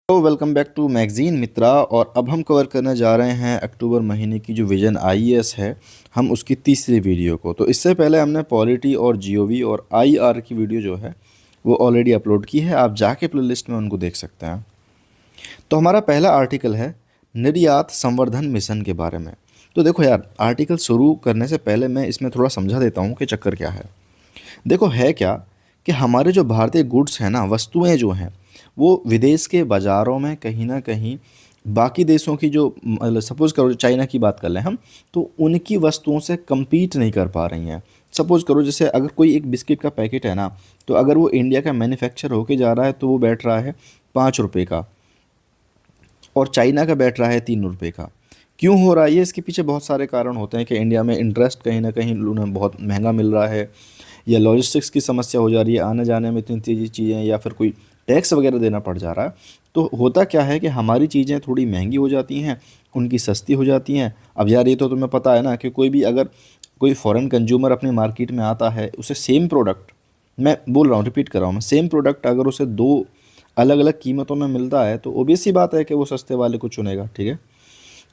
तो welcome back to magazine मित्रा। और अब हम कवर करने जा रहे हैं अक्टूबर महीने की जो विजन आईएएस है, हम उसकी तीसरी वीडियो को। तो इससे पहले हमने पॉलिटी और जीओवी और आईआर की वीडियो जो है वो ऑलरेडी अपलोड की है, आप जाके प्लेलिस्ट में उनको देख सकते हैं। तो हमारा पहला आर्टिकल है निर्यात संवर्धन मिशन के बारे में। तो देखो यार, आर्टिकल शुरू करने से पहले मैं इसमें थोड़ा समझा देता हूँ कि चक्कर क्या है। देखो है क्या कि हमारे जो भारतीय गुड्स हैं ना, वस्तुएं जो हैं, वो विदेश के बाज़ारों में कहीं ना कहीं बाकी देशों की जो मतलब सपोज़ करो चाइना की बात कर लें हम, तो उनकी वस्तुओं से compete नहीं कर पा रही हैं। सपोज़ करो जैसे अगर कोई एक बिस्किट का पैकेट है ना, तो अगर वो इंडिया का मैन्युफैक्चर होके जा रहा है तो वो बैठ रहा है 5 रुपये का, और चाइना का बैठ रहा है 3 रुपये का। क्यों हो रहा है ये? इसके पीछे बहुत सारे कारण होते हैं कि इंडिया में इंटरेस्ट कहीं ना कहीं उन्हें बहुत महंगा मिल रहा है, या लॉजिस्टिक्स की समस्या हो जा रही है, आने जाने में इतनी तेज़ी चीज़ें, या फिर कोई टैक्स वगैरह देना पड़ जा रहा है। तो होता क्या है कि हमारी चीज़ें थोड़ी महंगी हो जाती हैं, उनकी सस्ती हो जाती हैं। अब यार ये तो तुम्हें पता है ना कि कोई भी अगर कोई फॉरेन कंज्यूमर अपने मार्केट में आता है, उसे सेम प्रोडक्ट, मैं बोल रहा हूँ, रिपीट कर रहा हूँ मैं, सेम प्रोडक्ट अगर उसे दो अलग अलग कीमतों में मिलता है तो ऑब्वियस सी बात है कि वो सस्ते वाले को चुनेगा। ठीक है,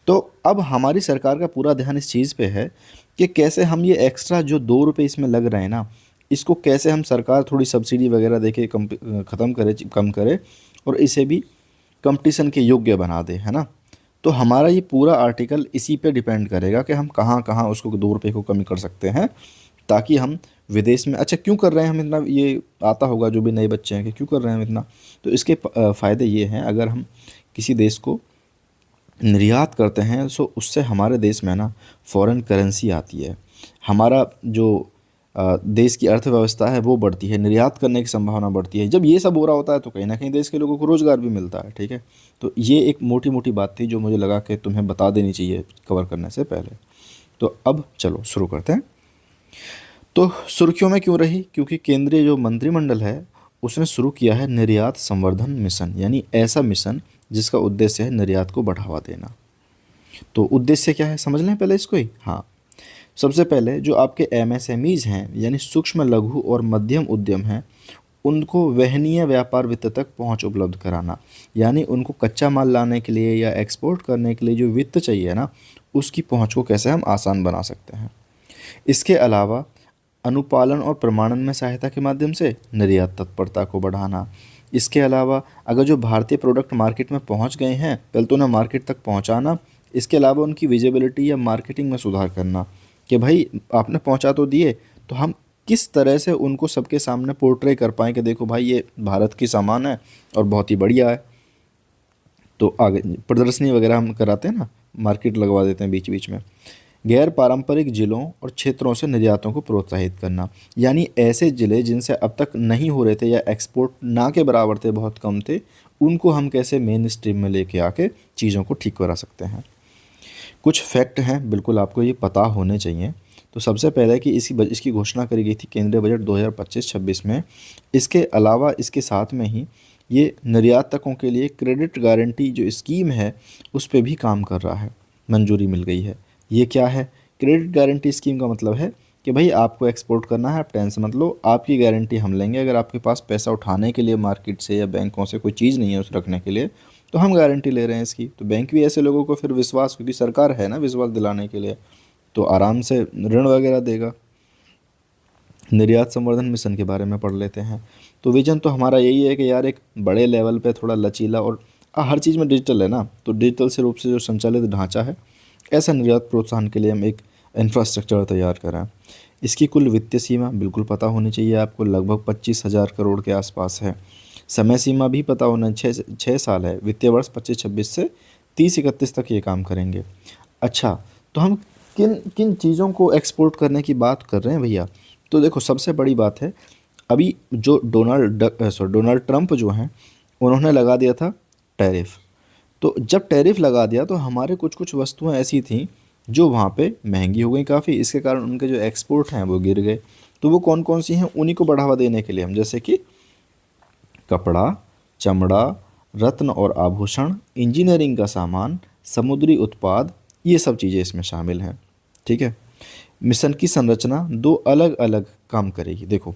तो अब हमारी सरकार का पूरा ध्यान इस चीज़ पे है कि कैसे हम ये एक्स्ट्रा जो 2 रुपये इसमें लग रहे हैं ना, इसको कैसे हम सरकार थोड़ी सब्सिडी वगैरह देके ख़त्म करे, कम करे, और इसे भी कंपटीशन के योग्य बना दे, है ना। तो हमारा ये पूरा आर्टिकल इसी पे डिपेंड करेगा कि हम कहाँ कहाँ उसको 2 रुपये को कमी कर सकते हैं, ताकि हम विदेश में, अच्छा क्यों कर रहे हैं हम इतना, ये आता होगा जो भी नए बच्चे हैं कि क्यों कर रहे हैं हम इतना। तो इसके फ़ायदे ये हैं, अगर हम किसी देश को निर्यात करते हैं सो उससे हमारे देश में ना फॉरेन करेंसी आती है, हमारा जो देश की अर्थव्यवस्था है वो बढ़ती है, निर्यात करने की संभावना बढ़ती है। जब ये सब हो रहा होता है तो कहीं ना कहीं देश के लोगों को रोज़गार भी मिलता है। ठीक है, तो ये एक मोटी मोटी बात थी जो मुझे लगा कि तुम्हें बता देनी चाहिए कवर करने से पहले। तो अब चलो शुरू करते हैं। तो सुर्खियों में क्यों रही? क्योंकि केंद्रीय जो मंत्रिमंडल है उसने शुरू किया है निर्यात संवर्धन मिशन, यानी ऐसा मिशन जिसका उद्देश्य है निर्यात को बढ़ावा देना। तो उद्देश्य क्या है समझ लें पहले इसको ही। हाँ, सबसे पहले जो आपके एमएसएमईज हैं, यानी सूक्ष्म लघु और मध्यम उद्यम हैं, उनको वहनीय व्यापार वित्त तक पहुंच उपलब्ध कराना, यानी उनको कच्चा माल लाने के लिए या एक्सपोर्ट करने के लिए जो वित्त चाहिए ना, उसकी पहुंच को कैसे हम आसान बना सकते हैं। इसके अलावा अनुपालन और प्रमाणन में सहायता के माध्यम से निर्यात तत्परता को बढ़ाना। इसके अलावा अगर जो भारतीय प्रोडक्ट मार्केट में पहुंच गए हैं, पहले तो उन्हें मार्केट तक पहुंचाना। इसके अलावा उनकी विजिबिलिटी या मार्केटिंग में सुधार करना कि भाई आपने पहुंचा तो दिए, तो हम किस तरह से उनको सबके सामने पोर्ट्रे कर पाएँ कि देखो भाई ये भारत की सामान है और बहुत ही बढ़िया है। तो आगे प्रदर्शनी वगैरह हम कराते हैं ना, मार्केट लगवा देते हैं बीच बीच में। गैर पारंपरिक जिलों और क्षेत्रों से निर्यातों को प्रोत्साहित करना, यानी ऐसे ज़िले जिनसे अब तक नहीं हो रहे थे या एक्सपोर्ट ना के बराबर थे, बहुत कम थे, उनको हम कैसे मेन स्ट्रीम में लेके आके चीज़ों को ठीक करा सकते हैं। कुछ फैक्ट हैं बिल्कुल आपको ये पता होने चाहिए। तो सबसे पहले कि इसकी घोषणा करी गई थी केंद्रीय बजट 2025-26 में। इसके अलावा इसके साथ में ही ये निर्यातकों के लिए क्रेडिट गारंटी जो स्कीम है उस पर भी काम कर रहा है, मंजूरी मिल गई है। ये क्या है? क्रेडिट गारंटी स्कीम का मतलब है कि भाई आपको एक्सपोर्ट करना है, आप टेंशन मत लो, आपकी गारंटी हम लेंगे। अगर आपके पास पैसा उठाने के लिए मार्केट से या बैंकों से कोई चीज़ नहीं है उस रखने के लिए, तो हम गारंटी ले रहे हैं इसकी। तो बैंक भी ऐसे लोगों को फिर विश्वास, क्योंकि सरकार है ना विश्वास दिलाने के लिए, तो आराम से ऋण वगैरह देगा। निर्यात संवर्धन मिशन के बारे में पढ़ लेते हैं। तो विजन तो हमारा यही है कि यार एक बड़े लेवल पे थोड़ा लचीला और हर चीज़ में डिजिटल है ना, तो डिजिटल से रूप से जो संचालित ढांचा है, ऐसा निर्यात प्रोत्साहन के लिए हम एक इंफ्रास्ट्रक्चर तैयार करें। इसकी कुल वित्तीय सीमा बिल्कुल पता होनी चाहिए आपको, लगभग 25,000 करोड़ के आसपास है। समय सीमा भी पता होना, 6 साल है, वित्तीय वर्ष 25-26 से 30-31 तक ये काम करेंगे। अच्छा, तो हम किन किन चीज़ों को एक्सपोर्ट करने की बात कर रहे हैं भैया? तो देखो सबसे बड़ी बात है, अभी जो डोनाल्ड ट्रंप जो हैं, उन्होंने लगा दिया था टैरिफ। तो जब टैरिफ लगा दिया तो हमारे कुछ कुछ वस्तुएं ऐसी थीं जो वहाँ पे महंगी हो गई काफ़ी, इसके कारण उनके जो एक्सपोर्ट हैं वो गिर गए। तो वो कौन कौन सी हैं, उन्हीं को बढ़ावा देने के लिए हम, जैसे कि कपड़ा, चमड़ा, रत्न और आभूषण, इंजीनियरिंग का सामान, समुद्री उत्पाद, ये सब चीज़ें इसमें शामिल हैं। ठीक है, मिशन की संरचना दो अलग अलग काम करेगी। देखो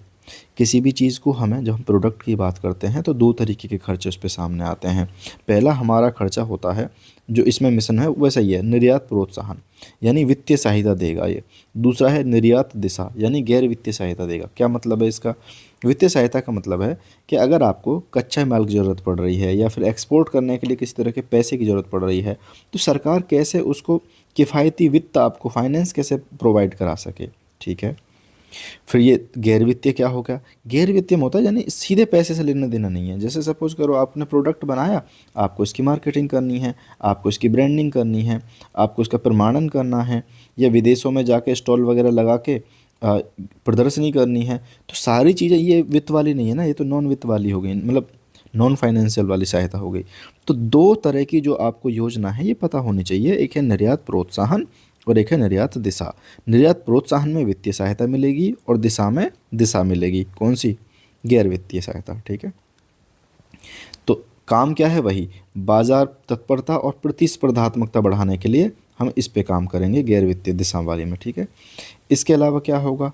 किसी भी चीज़ को हमें, जब हम प्रोडक्ट की बात करते हैं तो दो तरीके के खर्चे उस पे सामने आते हैं। पहला हमारा खर्चा होता है, जो इसमें मिशन है वैसा ही है, निर्यात प्रोत्साहन, यानी वित्तीय सहायता देगा ये। दूसरा है निर्यात दिशा, यानी गैर वित्तीय सहायता देगा। क्या मतलब है इसका? वित्तीय सहायता का मतलब है कि अगर आपको कच्चा माल की ज़रूरत पड़ रही है या फिर एक्सपोर्ट करने के लिए किसी तरह के पैसे की ज़रूरत पड़ रही है, तो सरकार कैसे उसको किफ़ायती वित्त, आपको फाइनेंस कैसे प्रोवाइड करा सके। ठीक है। फिर ये गैर वित्तीय क्या होगा? गैर वित्तीय में होता है यानी सीधे पैसे से लेना देना नहीं है। जैसे सपोज करो आपने प्रोडक्ट बनाया, आपको इसकी मार्केटिंग करनी है, आपको इसकी ब्रांडिंग करनी है, आपको इसका प्रमाणन करना है, या विदेशों में जाके स्टॉल वगैरह लगा के प्रदर्शनी करनी है, तो सारी चीज़ें ये वित्त वाली नहीं है ना, ये तो नॉन वित्त वाली हो गई, मतलब नॉन फाइनेंशियल वाली सहायता हो गई। तो दो तरह की जो आपको योजना है ये पता होनी चाहिए, एक है निर्यात प्रोत्साहन और एक है निर्यात दिशा। निर्यात प्रोत्साहन में वित्तीय सहायता मिलेगी और दिशा में दिशा मिलेगी, कौन सी? गैर वित्तीय सहायता। ठीक है। तो काम क्या है? वही बाजार तत्परता और प्रतिस्पर्धात्मकता बढ़ाने के लिए हम इस पे काम करेंगे, गैर वित्तीय दिशा वाले में। ठीक है। इसके अलावा क्या होगा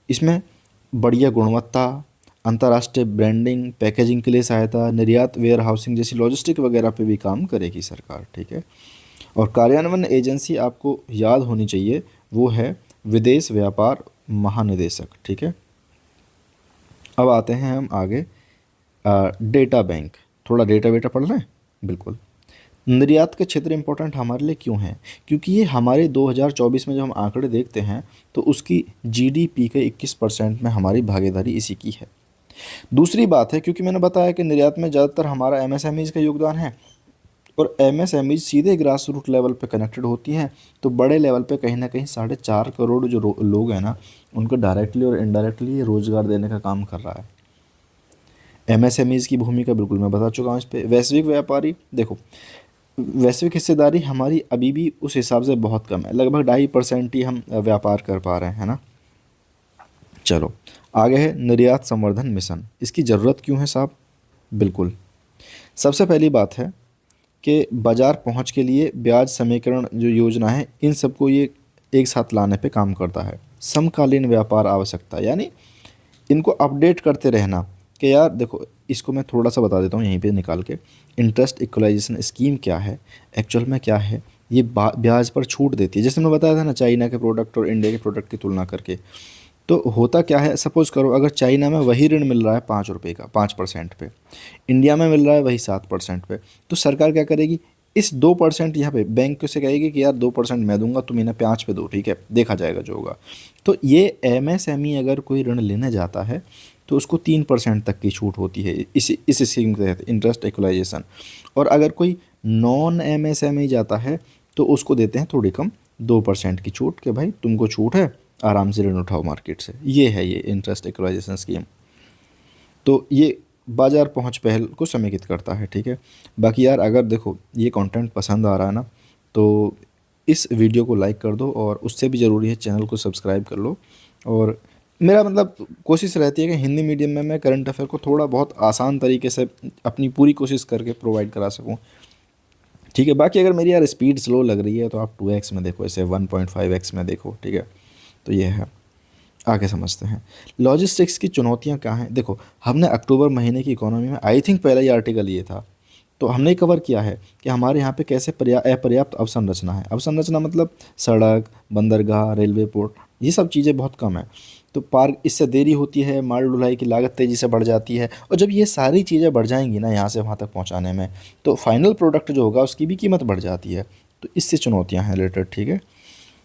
इसमें? बढ़िया गुणवत्ता, अंतर्राष्ट्रीय ब्रांडिंग, पैकेजिंग के लिए सहायता, निर्यात वेयर हाउसिंग जैसी लॉजिस्टिक वगैरह पे भी काम करेगी सरकार। ठीक है। और कार्यान्वयन एजेंसी आपको याद होनी चाहिए, वो है विदेश व्यापार महानिदेशक। ठीक है। अब आते हैं हम आगे, डेटा बैंक। थोड़ा डेटा वेटा पढ़ लें। बिल्कुल। निर्यात के क्षेत्र इंपॉर्टेंट हमारे लिए क्यों है? क्योंकि ये हमारे 2024 में जब हम आंकड़े देखते हैं तो उसकी जीडीपी के 21% में हमारी भागीदारी इसी की है। दूसरी बात है, क्योंकि मैंने बताया कि निर्यात में ज़्यादातर हमारा एमएसएमईज़ का योगदान है, और एमएसएमईज़ सीधे ग्रास रूट लेवल पे कनेक्टेड होती हैं, तो बड़े लेवल पे कहीं ना कहीं 4.5 करोड़ जो लोग हैं ना, उनको डायरेक्टली और इनडायरेक्टली ये रोज़गार देने का काम कर रहा है। एमएसएमईज़ की भूमिका बिल्कुल मैं बता चुका हूँ इस पर। वैश्विक व्यापारी, देखो वैश्विक हिस्सेदारी हमारी अभी भी उस हिसाब से बहुत कम है, लगभग 2.5% ही हम व्यापार कर पा रहे हैं, है ना। चलो आगे है निर्यात संवर्धन मिशन। इसकी ज़रूरत क्यों है साहब? बिल्कुल, सबसे पहली बात है कि बाज़ार पहुंच के लिए ब्याज समीकरण जो योजना है, इन सबको ये एक साथ लाने पे काम करता है। समकालीन व्यापार आवश्यकता, यानी इनको अपडेट करते रहना कि यार देखो, इसको मैं थोड़ा सा बता देता हूँ यहीं पे निकाल के। इंटरेस्ट इक्वलाइजेशन स्कीम क्या है, एक्चुअल में क्या है? ये ब्याज पर छूट देती है, जैसे मैं बताया था ना, चाइना के प्रोडक्ट और इंडिया के प्रोडक्ट की तुलना करके। तो होता क्या है, सपोज करो अगर चाइना में वही ऋण मिल रहा है 5 रुपये का 5% पे, इंडिया में मिल रहा है वही 7% पे, तो सरकार क्या करेगी? इस 2% यहाँ पे बैंक से कहेगी कि यार 2% मैं दूंगा, तुम इन्हें 5 पे दो, ठीक है, देखा जाएगा जो होगा। तो ये एमएसएमई अगर कोई ऋण लेने जाता है तो उसको 3% तक की छूट होती है इस स्कीम के तहत, इंटरेस्ट इक्वलाइजेशन। और अगर कोई नॉन एमएसएमई जाता है तो उसको देते हैं थोड़ी कम 2% की छूट, कि भाई तुमको छूट है, आराम से ऋण उठाओ मार्केट से। ये है ये इंटरेस्ट इक्वलाइजेशन स्कीम। तो ये बाज़ार पहुंच पहल को समेकित करता है। ठीक है। बाकी यार अगर देखो ये कंटेंट पसंद आ रहा है ना, तो इस वीडियो को लाइक कर दो, और उससे भी ज़रूरी है चैनल को सब्सक्राइब कर लो। और मेरा मतलब कोशिश रहती है कि हिंदी मीडियम में मैं करंट अफेयर को थोड़ा बहुत आसान तरीके से अपनी पूरी कोशिश करके प्रोवाइड करा सकूँ। ठीक है। बाकी अगर मेरी यार स्पीड स्लो लग रही है तो आप 2x में देखो, ऐसे 1.5x में देखो। ठीक है। तो ये है, आगे समझते हैं लॉजिस्टिक्स की चुनौतियां क्या हैं। देखो हमने अक्टूबर महीने की इकोनॉमी में आई थिंक पहला ही आर्टिकल ये था, तो हमने कवर किया है कि हमारे यहाँ पे कैसे अपर्याप्त अवसंरचना है। अवसंरचना मतलब सड़क, बंदरगाह, रेलवे, पोर्ट, ये सब चीज़ें बहुत कम है। तो पार्क, इससे देरी होती है, माल ढुलाई की लागत तेज़ी से बढ़ जाती है, और जब ये सारी चीज़ें बढ़ जाएंगी ना यहाँ से वहाँ तक पहुँचाने में, तो फाइनल प्रोडक्ट जो होगा उसकी भी कीमत बढ़ जाती है। तो इससे चुनौतियाँ हैं रिलेटेड। ठीक है।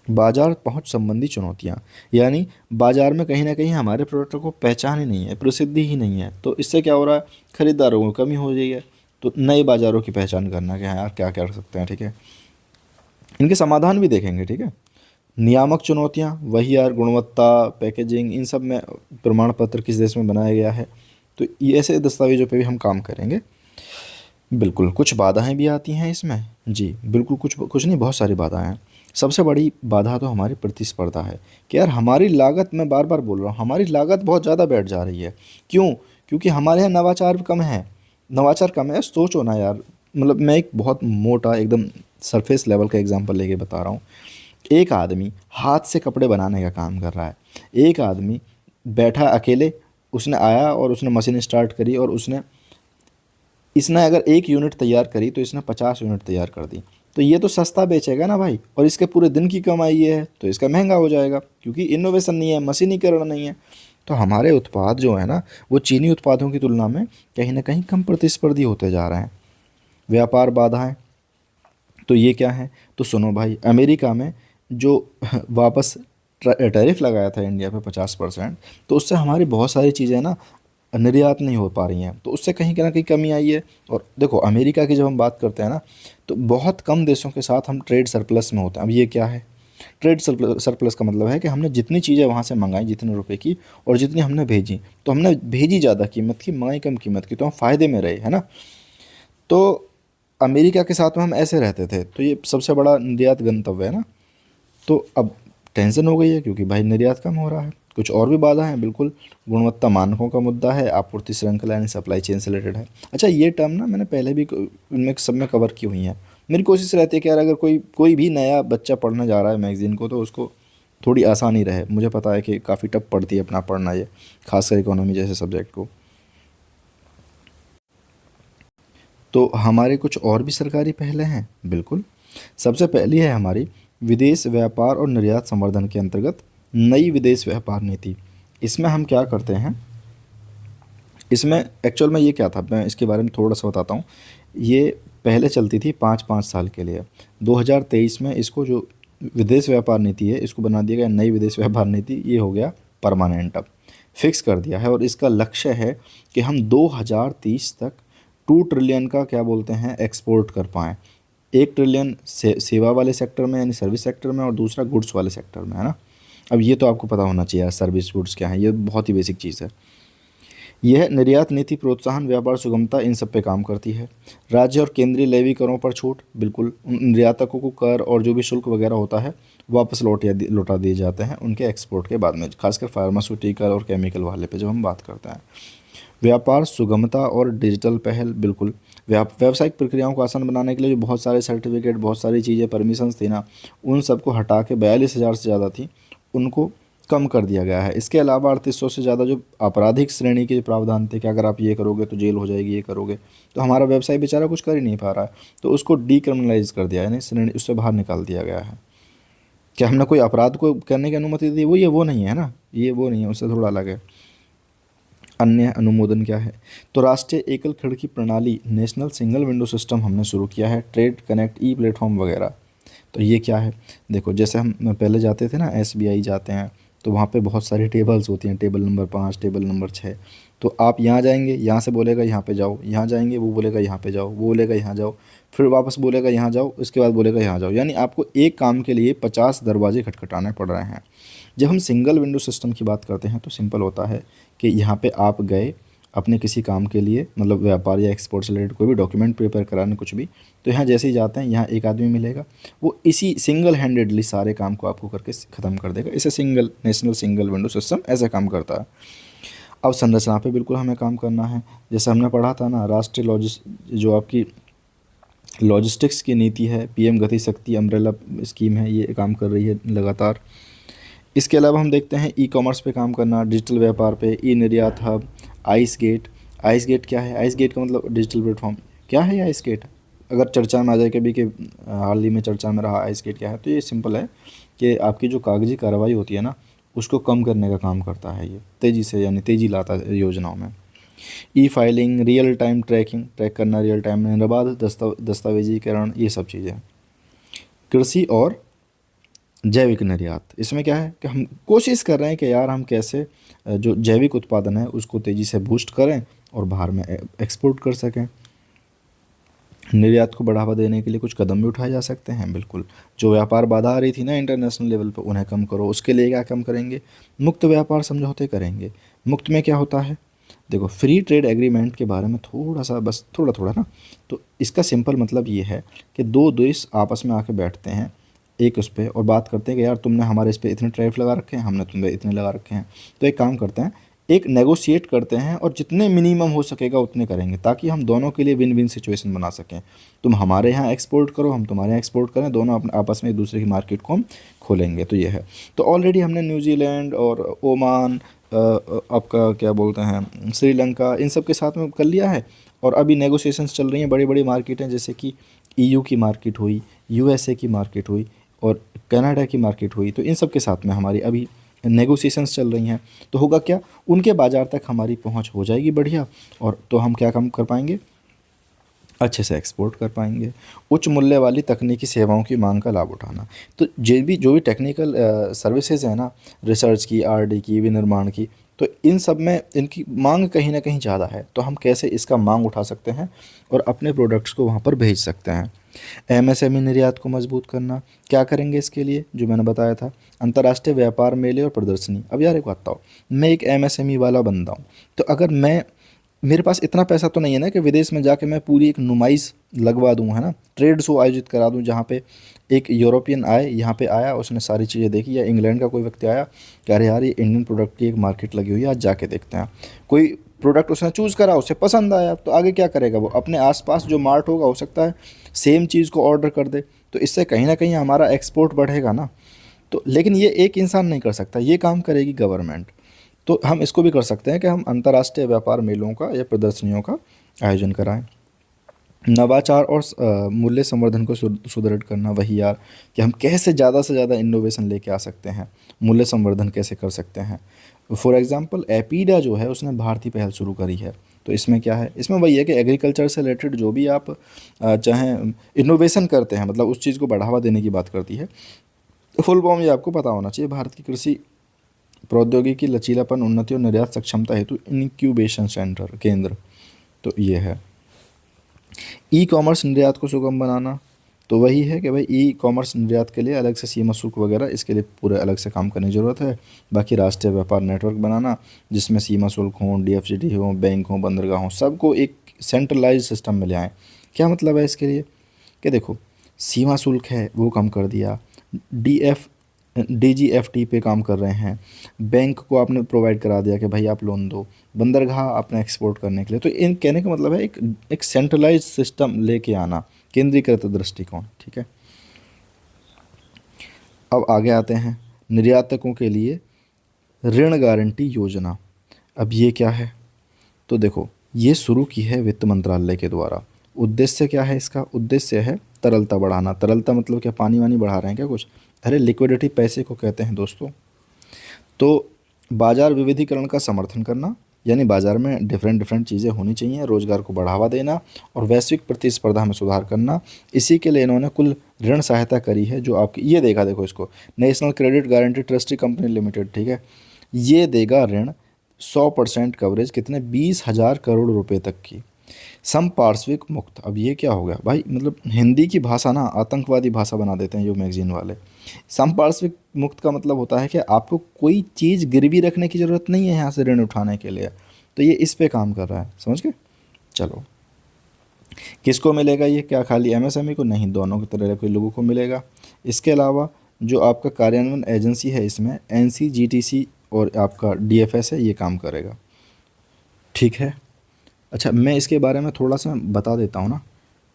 बाजार पहुंच संबंधी चुनौतियां, यानी बाजार में कहीं ना कहीं हमारे प्रोडक्ट को पहचान ही नहीं है, प्रसिद्धि ही नहीं है, तो इससे क्या हो रहा है, खरीदारों को कमी हो रही है। तो नए बाज़ारों की पहचान करना कि हाँ यार क्या कर सकते हैं। ठीक है। इनके समाधान भी देखेंगे। ठीक है। नियामक चुनौतियां, वही यार गुणवत्ता, पैकेजिंग, इन सब में प्रमाण पत्र किस देश में बनाया गया है, तो ये ऐसे दस्तावेजों पे भी हम काम करेंगे। बिल्कुल, कुछ बाधाएं भी आती हैं इसमें। जी बिल्कुल, कुछ नहीं, बहुत सारी बाधाएं हैं। सबसे बड़ी बाधा तो हमारी प्रतिस्पर्धा है कि यार हमारी लागत, मैं बार बार बोल रहा हूँ, हमारी लागत बहुत ज़्यादा बैठ जा रही है। क्यों? क्योंकि हमारे यहाँ नवाचार कम है। नवाचार कम है, सोचो ना यार, मतलब मैं एक बहुत मोटा एकदम सरफेस लेवल का एग्जांपल लेके बता रहा हूँ। एक आदमी हाथ से कपड़े बनाने का काम कर रहा है, एक आदमी बैठा अकेले उसने आया और उसने मशीन स्टार्ट करी और इसने अगर 1 यूनिट तैयार करी तो इसने 50 यूनिट तैयार कर दी। तो ये तो सस्ता बेचेगा ना भाई, और इसके पूरे दिन की कमाई है, तो इसका महंगा हो जाएगा, क्योंकि इनोवेशन नहीं है, मशीनीकरण नहीं है। तो हमारे उत्पाद जो है ना, वो चीनी उत्पादों की तुलना में कहीं ना कहीं कम प्रतिस्पर्धी होते जा रहे हैं। व्यापार बाधाएं, तो ये क्या है? तो सुनो भाई, अमेरिका में जो वापस टैरिफ लगाया था इंडिया पे 50%, तो उससे हमारी बहुत सारी चीज़ें ना निर्यात नहीं हो पा रही हैं, तो उससे कहीं ना कहीं कमी आई है। और देखो, अमेरिका की जब हम बात करते हैं ना, तो बहुत कम देशों के साथ हम ट्रेड सरप्लस में होते हैं। अब ये क्या है? ट्रेड सरप्लस का मतलब है कि हमने जितनी चीज़ें वहाँ से मंगाई जितने रुपए की, और जितनी हमने भेजी, तो हमने भेजी ज़्यादा कीमत की, मंगाई कम कीमत की, तो हम फ़ायदे में रहे, है ना। तो अमेरिका के साथ में हम ऐसे रहते थे, तो ये सबसे बड़ा निर्यात गंतव्य है ना। तो अब टेंशन हो गई है, क्योंकि भाई निर्यात कम हो रहा है। कुछ और भी बाधा है, बिल्कुल गुणवत्ता मानकों का मुद्दा है, आपूर्ति श्रृंखला यानी सप्लाई चेन से रिलेटेड है। अच्छा, ये टर्म ना मैंने पहले भी इनमें सब में कवर की हुई है। मेरी कोशिश रहती है कि यार अगर कोई भी नया बच्चा पढ़ने जा रहा है मैगज़ीन को, तो उसको थोड़ी आसानी रहे। मुझे पता है कि काफ़ी टफ पड़ती है अपना पढ़ना ये, खासकर इकोनॉमी जैसे सब्जेक्ट को। तो हमारे कुछ और भी सरकारी पहलें हैं, बिल्कुल। सबसे पहली है हमारी विदेश व्यापार और निर्यात संवर्धन के अंतर्गत नई विदेश व्यापार नीति। इसमें हम क्या करते हैं, इसमें एक्चुअल में ये क्या था, मैं इसके बारे में थोड़ा सा बताता हूँ। ये पहले चलती थी 5-5 साल के लिए। 2023 में इसको जो विदेश व्यापार नीति है, इसको बना दिया गया नई विदेश व्यापार नीति। ये हो गया परमानेंट, अब फिक्स कर दिया है। और इसका लक्ष्य है कि हम 2030 तक 2 ट्रिलियन का क्या बोलते हैं एक्सपोर्ट कर पाएँ। 1 ट्रिलियन सेवा वाले सेक्टर में यानी सर्विस सेक्टर में, और दूसरा गुड्स वाले सेक्टर में, है ना। अब ये तो आपको पता होना चाहिए सर्विस गुड्स क्या है, ये बहुत ही बेसिक चीज़ है। यह निर्यात नीति प्रोत्साहन, व्यापार सुगमता, इन सब पे काम करती है। राज्य और केंद्रीय लेवी करों पर छूट, बिल्कुल उन निर्यातकों को कर और जो भी शुल्क वगैरह होता है वापस लौटा दिए जाते हैं उनके एक्सपोर्ट के बाद में, खासकर फार्मास्यूटिकल और केमिकल वाले पे जब हम बात करते हैं। व्यापार सुगमता और डिजिटल पहल, बिल्कुल व्यावसायिक प्रक्रियाओं को आसान बनाने के लिए जो बहुत सारे सर्टिफिकेट, बहुत सारी चीज़ें, परमिशंस थी ना, उन सबको हटा के 42,000 से ज़्यादा थी, उनको कम कर दिया गया है। इसके अलावा 3800 से ज़्यादा जो आपराधिक श्रेणी के जो प्रावधान थे कि अगर आप ये करोगे तो जेल हो जाएगी, ये करोगे तो हमारा व्यवसाय बेचारा कुछ कर ही नहीं पा रहा है, तो उसको डीक्रिमिनलाइज कर दिया है, यानी श्रेणी उससे बाहर निकाल दिया गया है। क्या हमने कोई अपराध को करने की अनुमति दी? वो नहीं है ना, ये वो नहीं है, उससे थोड़ा अलग है। अन्य अनुमोदन क्या है? तो राष्ट्रीय एकल खिड़की प्रणाली, नेशनल सिंगल विंडो सिस्टम हमने शुरू किया है, ट्रेड कनेक्ट, ई प्लेटफॉर्म वगैरह। तो ये क्या है? देखो, जैसे हम पहले जाते थे ना, SBI जाते हैं, तो वहाँ पे बहुत सारी टेबल्स होती हैं, टेबल नंबर 5, टेबल नंबर 6। तो आप यहाँ जाएंगे, यहाँ से बोलेगा यहाँ पे जाओ, यहाँ जाएंगे वो बोलेगा यहाँ पे जाओ, वो बोलेगा यहाँ जाओ, फिर वापस बोलेगा यहाँ जाओ, उसके बाद बोलेगा यहाँ जाओ, यानी आपको एक काम के लिए 50 दरवाजे खटखटाने पड़ रहे हैं। जब हम सिंगल विंडो सिस्टम की बात करते हैं तो सिंपल होता है कि यहाँ पे आप गए अपने किसी काम के लिए, मतलब व्यापार या एक्सपोर्ट से रिलेटेड कोई भी डॉक्यूमेंट प्रिपेयर कराने, कुछ भी, तो यहाँ जैसे ही जाते हैं, यहाँ एक आदमी मिलेगा, वो इसी सिंगल हैंडेडली सारे काम को आपको करके ख़त्म कर देगा। इसे नेशनल सिंगल विंडो सिस्टम ऐसे काम करता है। अब संरचना पे बिल्कुल हमें काम करना है। जैसे हमने पढ़ा था ना, राष्ट्रीय जो आपकी लॉजिस्टिक्स की नीति है, PM गति शक्ति अम्ब्रेला स्कीम है, ये काम कर रही है लगातार। इसके अलावा हम देखते हैं ई-कॉमर्स पे काम करना, डिजिटल व्यापार पे, ई निर्यात हब, आइस गेट क्या है? आइस गेट का मतलब डिजिटल प्लेटफॉर्म। क्या है आइस गेट? अगर चर्चा में आ जाए कभी कि हाल ही में चर्चा में रहा आइस गेट क्या है, तो ये सिंपल है कि आपकी जो कागजी कार्रवाई होती है ना, उसको कम करने का काम करता है ये, तेज़ी से, यानी तेज़ी लाता है योजनाओं में। ई फाइलिंग, रियल टाइम ट्रैक करना, रियल टाइम में निर्बाध दस्तावेजीकरण, ये सब चीज़ें। कृषि और जैविक निर्यात, इसमें क्या है कि हम कोशिश कर रहे हैं कि यार हम कैसे जो जैविक उत्पादन है उसको तेज़ी से बूस्ट करें और बाहर में एक्सपोर्ट कर सकें। निर्यात को बढ़ावा देने के लिए कुछ कदम भी उठाए जा सकते हैं, बिल्कुल। जो व्यापार बाधा आ रही थी ना इंटरनेशनल लेवल पर, उन्हें कम करो। उसके लिए क्या कम करेंगे? मुक्त व्यापार समझौते करेंगे। मुक्त में क्या होता है? देखो, फ्री ट्रेड एग्रीमेंट के बारे में थोड़ा सा, बस थोड़ा थोड़ा ना, तो इसका सिंपल मतलब ये है कि दो देश आपस में आके बैठते हैं एक उस पर और बात करते हैं कि यार तुमने हमारे इस पर इतने टैरिफ लगा रखे हैं, हमने तुम पे इतने लगा रखे हैं, तो एक काम करते हैं, एक नेगोशिएट करते हैं और जितने मिनिमम हो सकेगा उतने करेंगे, ताकि हम दोनों के लिए विन विन सिचुएशन बना सकें। तुम हमारे यहाँ एक्सपोर्ट करो, हम तुम्हारे यहाँ एक्सपोर्ट करें, दोनों अपने आपस में एक दूसरे की मार्केट को हम खोलेंगे। तो ये है। तो ऑलरेडी हमने न्यूजीलैंड और ओमान, आपका क्या बोलते हैं, श्रीलंका, इन सब के साथ में कर लिया है। और अभी नेगोशिएशंस चल रही हैं बड़ी बड़ी मार्केटें, जैसे कि ईयू की मार्केट हुई, यूएसए की मार्केट हुई और कनाडा की मार्केट हुई। तो इन सब के साथ में हमारी अभी नेगोशिएशंस चल रही हैं। तो होगा क्या, उनके बाज़ार तक हमारी पहुंच हो जाएगी बढ़िया, और तो हम क्या काम कर पाएंगे, अच्छे से एक्सपोर्ट कर पाएंगे। उच्च मूल्य वाली तकनीकी सेवाओं की मांग का लाभ उठाना। तो जो भी टेक्निकल सर्विसेज है ना, रिसर्च की, आरडी की, विनिर्माण की, तो इन सब में इनकी मांग कहीं ना कहीं ज़्यादा है। तो हम कैसे इसका मांग उठा सकते हैं और अपने प्रोडक्ट्स को वहाँ पर भेज सकते हैं। एमएसएमई निर्यात को मजबूत करना, क्या करेंगे इसके लिए, जो मैंने बताया था, अंतर्राष्ट्रीय व्यापार मेले और प्रदर्शनी। अब यार एक बात बताओ, मैं एक एमएसएमई वाला बंदा हूँ, तो अगर मेरे पास इतना पैसा तो नहीं है ना कि विदेश में जाके मैं पूरी एक नुमाइश लगवा दूँ, है ना, ट्रेड शो आयोजित करा दूँ, जहाँ पे एक यूरोपियन आए, यहाँ पे आया, उसने सारी चीज़ें देखी, या इंग्लैंड का कोई व्यक्ति आया कि अरे यार ये इंडियन प्रोडक्ट की एक मार्केट लगी हुई है, आज जाके देखते हैं। कोई प्रोडक्ट उसने चूज़ करा, उसे पसंद आया, तो आगे क्या करेगा वो, अपने आसपास जो मार्ट होगा हो सकता है सेम चीज़ को ऑर्डर कर दे। तो इससे कहीं ना कहीं हमारा एक्सपोर्ट बढ़ेगा ना। तो लेकिन ये एक इंसान नहीं कर सकता, ये काम करेगी गवर्नमेंट। तो हम इसको भी कर सकते हैं कि हम अंतर्राष्ट्रीय व्यापार मेलों का या प्रदर्शनियों का आयोजन कराएं। नवाचार और मूल्य संवर्धन को सुदृढ़ करना, वही यार कि हम कैसे ज़्यादा से ज़्यादा इनोवेशन लेके आ सकते हैं, मूल्य संवर्धन कैसे कर सकते हैं। फॉर एग्जांपल एपीडा जो है उसने भारतीय पहल शुरू करी है। तो इसमें क्या है, इसमें वही है कि एग्रीकल्चर से रिलेटेड जो भी आप चाहें इनोवेशन करते हैं, मतलब उस चीज़ को बढ़ावा देने की बात करती है। फुल फॉर्म ये आपको पता होना चाहिए, भारत की कृषि प्रौद्योगिकी लचीलापन, उन्नति और निर्यात सक्षमता हेतु इनक्यूबेशन सेंटर केंद्र। तो ये है। ई कॉमर्स निर्यात को सुगम बनाना, तो वही है कि भाई ई कॉमर्स निर्यात के लिए अलग से सीमा शुल्क वगैरह, इसके लिए पूरे अलग से काम करने की ज़रूरत है। बाकी राष्ट्रीय व्यापार नेटवर्क बनाना, जिसमें सीमा शुल्क हों, डीएफजीडी हो, बैंक हो, बंदरगाह हो, सबको एक सेंट्रलाइज सिस्टम में ले आएँ। क्या मतलब है इसके लिए, कि देखो सीमा शुल्क है वो कम कर दिया, डीजीएफटी पे काम कर रहे हैं, बैंक को आपने प्रोवाइड करा दिया कि भाई आप लोन दो, बंदरगाह आपने एक्सपोर्ट करने के लिए। तो इन कहने का मतलब है एक सेंट्रलाइज सिस्टम लेके आना, केंद्रीकृत दृष्टिकोण। ठीक है, अब आगे आते हैं निर्यातकों के लिए ऋण गारंटी योजना। अब ये क्या है, तो देखो ये शुरू की है वित्त मंत्रालय के द्वारा। उद्देश्य क्या है इसका, उद्देश्य है तरलता बढ़ाना। तरलता मतलब क्या, पानी वानी बढ़ा रहे हैं क्या कुछ, अरे लिक्विडिटी पैसे को कहते हैं दोस्तों। तो बाजार विविधीकरण का समर्थन करना, यानी बाजार में डिफरेंट डिफरेंट चीज़ें होनी चाहिए, रोजगार को बढ़ावा देना और वैश्विक प्रतिस्पर्धा में सुधार करना। इसी के लिए इन्होंने कुल ऋण सहायता करी है, जो आपकी ये देखा, देखो इसको national credit guarantee trustee company limited, ठीक है, ये देगा ऋण 100% कवरेज, कितने, 20,000 करोड़ रुपए तक की, समपार्श्विक मुक्त। अब ये क्या हो गया भाई, मतलब हिंदी की भाषा ना आतंकवादी भाषा बना देते हैं जो मैगजीन वाले। समपार्श्विक मुक्त का मतलब होता है कि आपको कोई चीज़ गिरवी रखने की ज़रूरत नहीं है यहाँ से ऋण उठाने के लिए। तो ये इस पे काम कर रहा है, समझ गए। चलो, किसको मिलेगा ये, क्या खाली एमएसएमई को, नहीं, दोनों की तरह के लोगों को मिलेगा। इसके अलावा जो आपका कार्यान्वयन एजेंसी है इसमें एनसीजीटीसी और आपका डीएफएस है, ये काम करेगा। ठीक है, अच्छा मैं इसके बारे में थोड़ा सा बता देता हूँ ना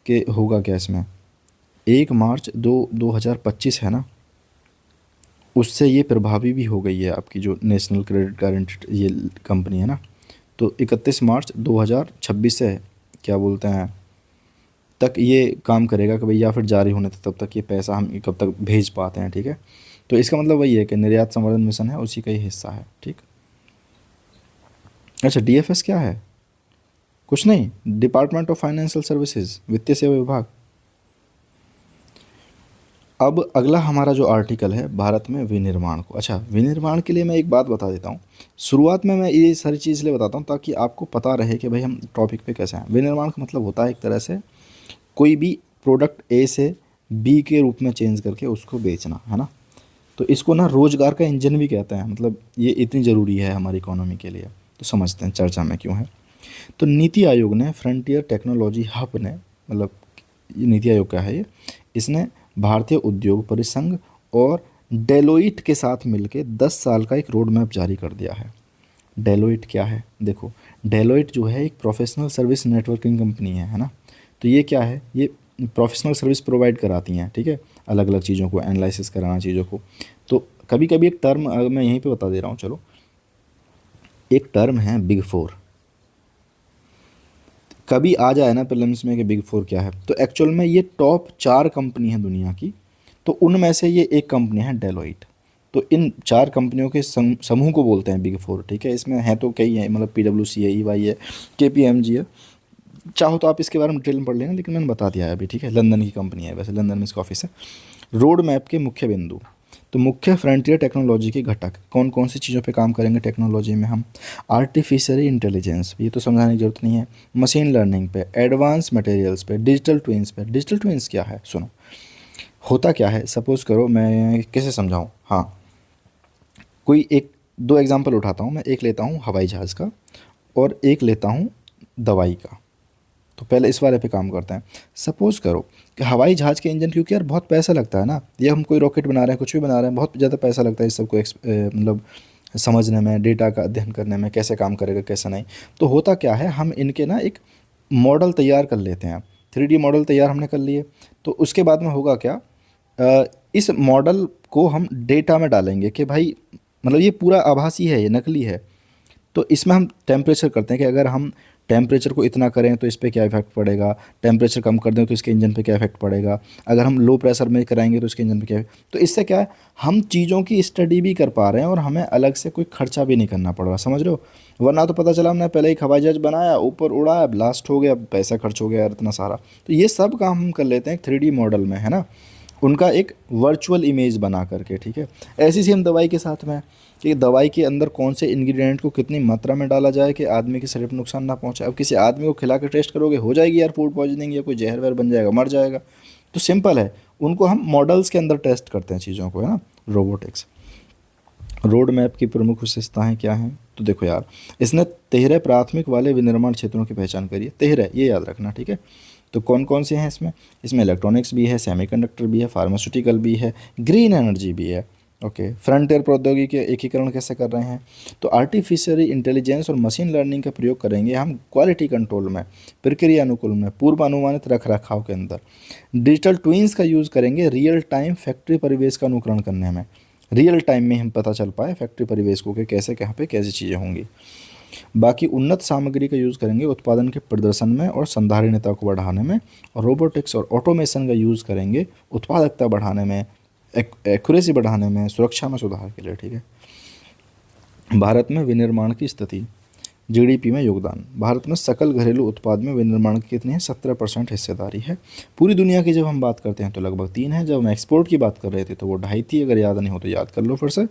कि होगा क्या इसमें। 1 मार्च 2025 है ना, उससे ये प्रभावी भी हो गई है आपकी जो नेशनल क्रेडिट गारंटी ये कंपनी है ना। तो 31 मार्च 2026 से क्या बोलते हैं तक ये काम करेगा कि भाई, या फिर जारी होने तक, तब तक ये पैसा हम कब तक भेज पाते हैं। ठीक है, तो इसका मतलब वही है कि निर्यात संवर्धन मिशन है, उसी का ही हिस्सा है। ठीक, अच्छा डीएफएस क्या है, कुछ नहीं, डिपार्टमेंट ऑफ फाइनेंशियल सर्विसेज, वित्तीय सेवा विभाग। अब अगला हमारा जो आर्टिकल है भारत में विनिर्माण को। अच्छा विनिर्माण के लिए मैं एक बात बता देता हूँ, शुरुआत में मैं ये सारी चीज़ इसलिए बताता हूँ ताकि आपको पता रहे कि भाई हम टॉपिक पे कैसे हैं। विनिर्माण का मतलब होता है एक तरह से कोई भी प्रोडक्ट ए से बी के रूप में चेंज करके उसको बेचना, है ना। तो इसको ना रोज़गार का इंजन भी कहते हैं, मतलब ये इतनी ज़रूरी है हमारी इकोनॉमी के लिए। तो समझते हैं चर्चा में क्यों है। तो नीति आयोग ने फ्रंटियर टेक्नोलॉजी हब ने, मतलब ये नीति आयोग क्या है ये, इसने भारतीय उद्योग परिसंघ और डेलोइट के साथ मिलकर 10 साल का एक रोड मैप जारी कर दिया है। डेलोइट क्या है? देखो, डेलोइट जो है एक प्रोफेशनल सर्विस नेटवर्किंग कंपनी है ना। तो ये क्या है, ये प्रोफेशनल सर्विस प्रोवाइड कराती हैं, ठीक है, अलग अलग चीज़ों को एनालिसिस कराना चीज़ों को। तो कभी कभी एक टर्म मैं यहीं पे बता दे रहा हूँ, चलो, एक टर्म है बिग फोर। कभी आ जाए ना प्रीलिम्स में कि बिग फोर क्या है, तो एक्चुअल में ये टॉप 4 कंपनी है दुनिया की, तो उनमें से ये एक कंपनी है डेलोइट। तो इन 4 कंपनियों के समूह को बोलते हैं बिग फोर, ठीक है। इसमें है तो कई है, मतलब PwC है, EY है, KPMG है। चाहो तो आप इसके बारे में डिटेल में पढ़ लेना, लेकिन मैंने बता दिया है अभी, ठीक है। लंदन की कंपनी है, वैसे लंदन में इसका ऑफिस है। रोड मैप के मुख्य बिंदु, तो मुख्य फ्रंटियर टेक्नोलॉजी के घटक कौन कौन सी चीज़ों पे काम करेंगे टेक्नोलॉजी में हम? आर्टिफिशियल इंटेलिजेंस, ये तो समझाने की जरूरत नहीं है। मशीन लर्निंग पे, एडवांस मटेरियल्स पे, डिजिटल ट्विंस पे। डिजिटल ट्विंस क्या है, सुनो, होता क्या है, सपोज़ करो, मैं कैसे समझाऊँ, हाँ, कोई एक दो एग्जांपल उठाता हूँ मैं। एक लेता हूँ हवाई जहाज़ का और एक लेता हूँ दवाई का। तो पहले इस वाले पे काम करते हैं। सपोज़ करो कि हवाई जहाज़ के इंजन, क्योंकि यार बहुत पैसा लगता है ना, ये हम कोई रॉकेट बना रहे हैं, कुछ भी बना रहे हैं, बहुत ज़्यादा पैसा लगता है इस सबको मतलब समझने में, डेटा का अध्ययन करने में, कैसे काम करेगा कैसे नहीं। तो होता क्या है, हम इनके ना एक मॉडल तैयार कर लेते हैं। 3D मॉडल तैयार हमने कर लिए, तो उसके बाद में होगा क्या, इस मॉडल को हम डेटा में डालेंगे कि भाई, मतलब ये पूरा आभासी है, ये नकली है। तो इसमें हम टेम्परेचर करते हैं कि अगर हम टेम्परेचर को इतना करें तो इस पे क्या इफेक्ट पड़ेगा, टेम्परेचर कम कर दें तो इसके इंजन पे क्या इफेक्ट पड़ेगा, अगर हम लो प्रेशर में कराएंगे तो इसके इंजन पे क्या। तो इससे क्या है, हम चीज़ों की स्टडी भी कर पा रहे हैं और हमें अलग से कोई खर्चा भी नहीं करना पड़ रहा, समझ रहे हो। वरना तो पता चला हमने पहले एक हवाई जहाज बनाया, ऊपर उड़ाया, ब्लास्ट हो गया, पैसा खर्च हो गया यार इतना सारा। तो ये सब काम हम कर लेते हैं 3D मॉडल में, है ना, उनका एक वर्चुअल इमेज बना करके, ठीक है। ऐसी सी हम दवाई के साथ में, कि दवाई के अंदर कौन से इंग्रेडिएंट को कितनी मात्रा में डाला जाए कि आदमी के शरीर को नुकसान ना पहुंचे। अब किसी आदमी को खिला के टेस्ट करोगे, हो जाएगी यार फूड पॉइजनिंग, या कोई जहर वहर बन जाएगा, मर जाएगा। तो सिंपल है, उनको हम मॉडल्स के अंदर टेस्ट करते हैं चीज़ों को, है ना, रोबोटिक्स। रोड मैप की प्रमुख विशेषताएं क्या हैं? तो देखो यार, इसने 13 प्राथमिक वाले विनिर्माण क्षेत्रों की पहचान करी है, 13, ये याद रखना, ठीक है। तो कौन कौन से हैं इसमें? इसमें इलेक्ट्रॉनिक्स भी है, सेमीकंडक्टर भी है, फार्मास्यूटिकल भी है, ग्रीन एनर्जी भी है। ओके, फ्रंटियर प्रौद्योगिकी के एकीकरण कैसे कर रहे हैं? तो आर्टिफिशियल इंटेलिजेंस और मशीन लर्निंग का प्रयोग करेंगे हम क्वालिटी कंट्रोल में, प्रक्रिया अनुकूल में, पूर्व अनुमानित रख रखाव के अंदर। डिजिटल ट्विंस का यूज़ करेंगे रियल टाइम फैक्ट्री परिवेश का अनुकरण करने में, रियल टाइम में हम पता चल पाए फैक्ट्री परिवेश को कि कैसे कहाँ पे कैसी चीज़ें होंगी। बाकी उन्नत सामग्री का यूज़ करेंगे उत्पादन के प्रदर्शन में और संधारणीयता को बढ़ाने में, और रोबोटिक्स और ऑटोमेशन का यूज़ करेंगे उत्पादकता बढ़ाने में, एक्यूरेसी बढ़ाने में, सुरक्षा में सुधार के लिए, ठीक है। भारत में विनिर्माण की स्थिति, GDP में योगदान, भारत में सकल घरेलू उत्पाद में विनिर्माण की कितनी है? 17% हिस्सेदारी है। पूरी दुनिया की जब हम बात करते हैं तो लगभग 3 है। जब हम एक्सपोर्ट की बात कर रहे थे तो वो 2.5 थी, अगर याद नहीं हो तो याद कर लो फिर से।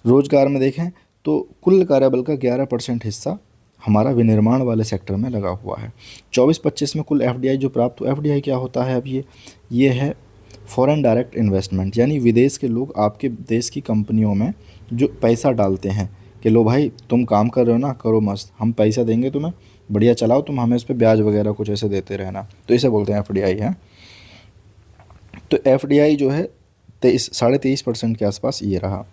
रोजगार में देखें तो कुल कार्यबल का 11% हिस्सा हमारा विनिर्माण वाले सेक्टर में लगा हुआ है। 24-25 में कुल FDI जो प्राप्त हो, FDI क्या होता है? अब ये है फॉरेन डायरेक्ट इन्वेस्टमेंट, यानी विदेश के लोग आपके देश की कंपनियों में जो पैसा डालते हैं कि लो भाई तुम काम कर रहे हो ना, करो मस्त, हम पैसा देंगे तुम्हें, बढ़िया चलाओ, तुम हमें इस पर ब्याज वगैरह कुछ ऐसे देते रहना। तो इसे बोलते हैं FDI है। तो FDI जो है 23.5% के आसपास ये रहा।